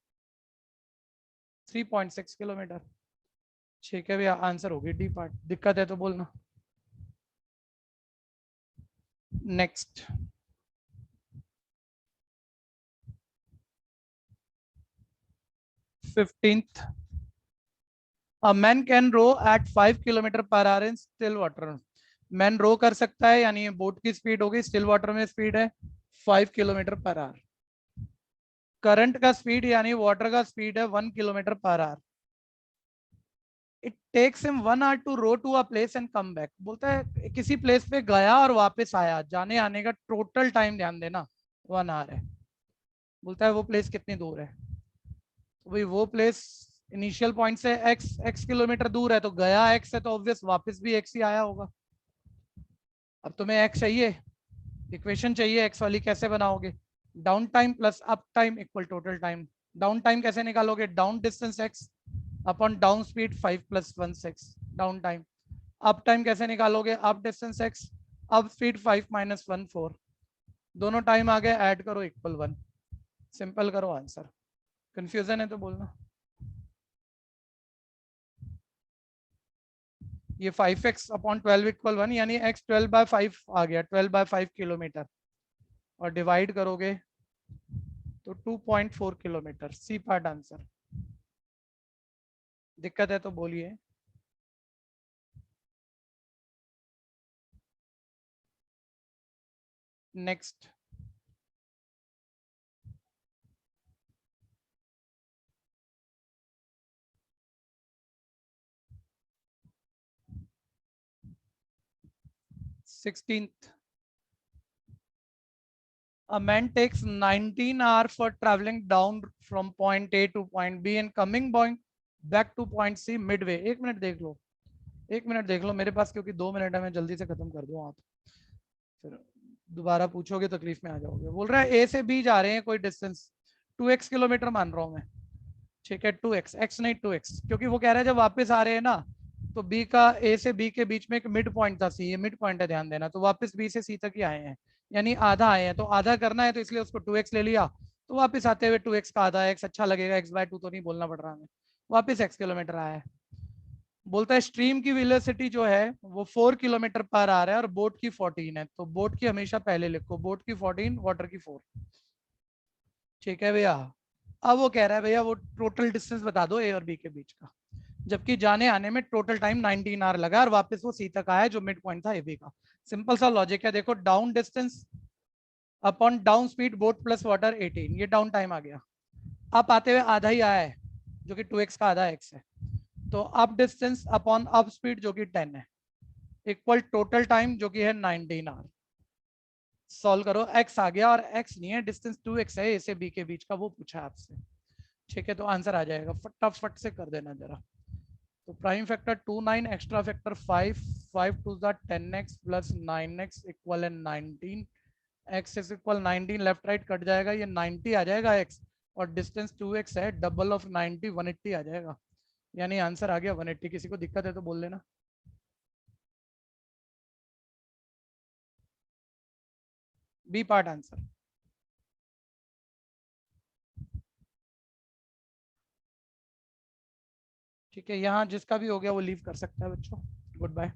3.6 किलोमीटर। ठीक है भैया, आंसर होगी डी पार्ट। दिक्कत है तो बोलना। Next 15th। A man can row at 5 kilometre per hour in still water. Man row कर सकता है, यानी ये बोट की स्पीड होगी। स्टिल वाटर में स्पीड है 5 किलोमीटर पर आवर। करंट का स्पीड यानी वाटर का स्पीड है 1 kilometre per hour. It takes him 1 hour to row to a place and come back. बोलता है किसी प्लेस पे गया और वापस आया, जाने आने का टोटल टाइम ध्यान देना 1 hour है। बोलता है वो प्लेस कितनी दूर है? तो भाई वो प्लेस इनिशियल पॉइंट से x किलोमीटर दूर है, तो गया x है तो ऑब्वियस वापस भी x ही आया होगा। अब तुम्हें x चाहिए, इक्वेशन चाहिए x वाली, कैसे बनाओगे? Down time plus up time equal total time. Down time कैसे निकालोगे? Down distance x upon down speed 5 + 1 6 down time. Up time कैसे निकालोगे? Up distance x up speed 5 - 1 4। दोनों टाइम आ गए, ऐड करो इक्वल 1। सिंपल करो आंसर। कंफ्यूजन है तो बोलना। ये 5x अपॉन 12 इक्वल 1, यानी x 12/5 आ गया, 12/5 किलोमीटर। और डिवाइड करोगे तो 2.4 किलोमीटर। C part answer. दिक्कत है तो बोलिए। Next 16th. A man takes 19 hours for traveling down from point A to point B and coming point back to point C midway. एक मिनट देख लो, एक मिनट देख लो मेरे पास, क्योंकि 2 मिनट है, मैं जल्दी से खत्म कर दूं, आप फिर दोबारा पूछोगे तकलीफ में आ जाओगे। बोल रहा है A से B जा रहे हैं कोई डिस्टेंस 2x किलोमीटर मान रहा हूं मैं, ठीक है 2x, x नहीं 2x, क्योंकि वो कह रहा है जब वापस आ रहे हैं ना तो B का A से B के बीच में एक मिड पॉइंट था, C ये मिड पॉइंट है, ध्यान देना। तो वापस B से C तक ही आए हैं, यानी आधा आए हैं, तो आधा करना है तो इसलिए उसको 2x ले लिया, तो वापस आते हुए 2x का आधा, x अच्छा लगेगा, x/2 तो नहीं बोलना पड़ रहा हमें, वापस x किलोमीटर आया है। बोलता है स्ट्रीम की वेलोसिटी जो है वो 4 किलोमीटर पर आ रहा है और बोट की 14 है, तो बोट की हमेशा पहले लिखो, बोट की 14 वाटर की 4, ठीक है भैया। अब वो कह रहा है भैया वो टोटल डिस्टेंस बता दो A और B के बीच का, जबकि जाने आने में टोटल टाइम 19 आवर लगा और वापस वो C तक आया जो मिड पॉइंट था AB का। सिंपल सा लॉजिक है, देखो down distance upon down speed boat plus water 18, ये डाउन टाइम आ गया। अप आते हुए आधा ही आया है जो कि 2x का आधा x है, तो up distance upon up speed जो कि 10 है इक्वल टोटल टाइम जो कि है 19 आवर। सॉल्व करो, x आ गया और x नहीं है, डिस्टेंस 2x है A से B के बीच का, वो पूछा आपसे, ठीक है। तो आंसर आ जाएगा, फटाफट से कर देना जरा। तो prime factor 29, extra factor 5, 5 to the 10x plus 9x equal है 19, x is equal 19, left right cut जाएगा, ये 90 आ जाएगा x, और डिस्टेंस 2x है, डबल ऑफ 90 180 आ जाएगा, यानी आंसर आ गया 180। किसी को दिक्कत है तो बोल लेना। B part answer. ठीक है, यहाँ जिसका भी हो गया वो लीव कर सकता है बच्चों। Good bye.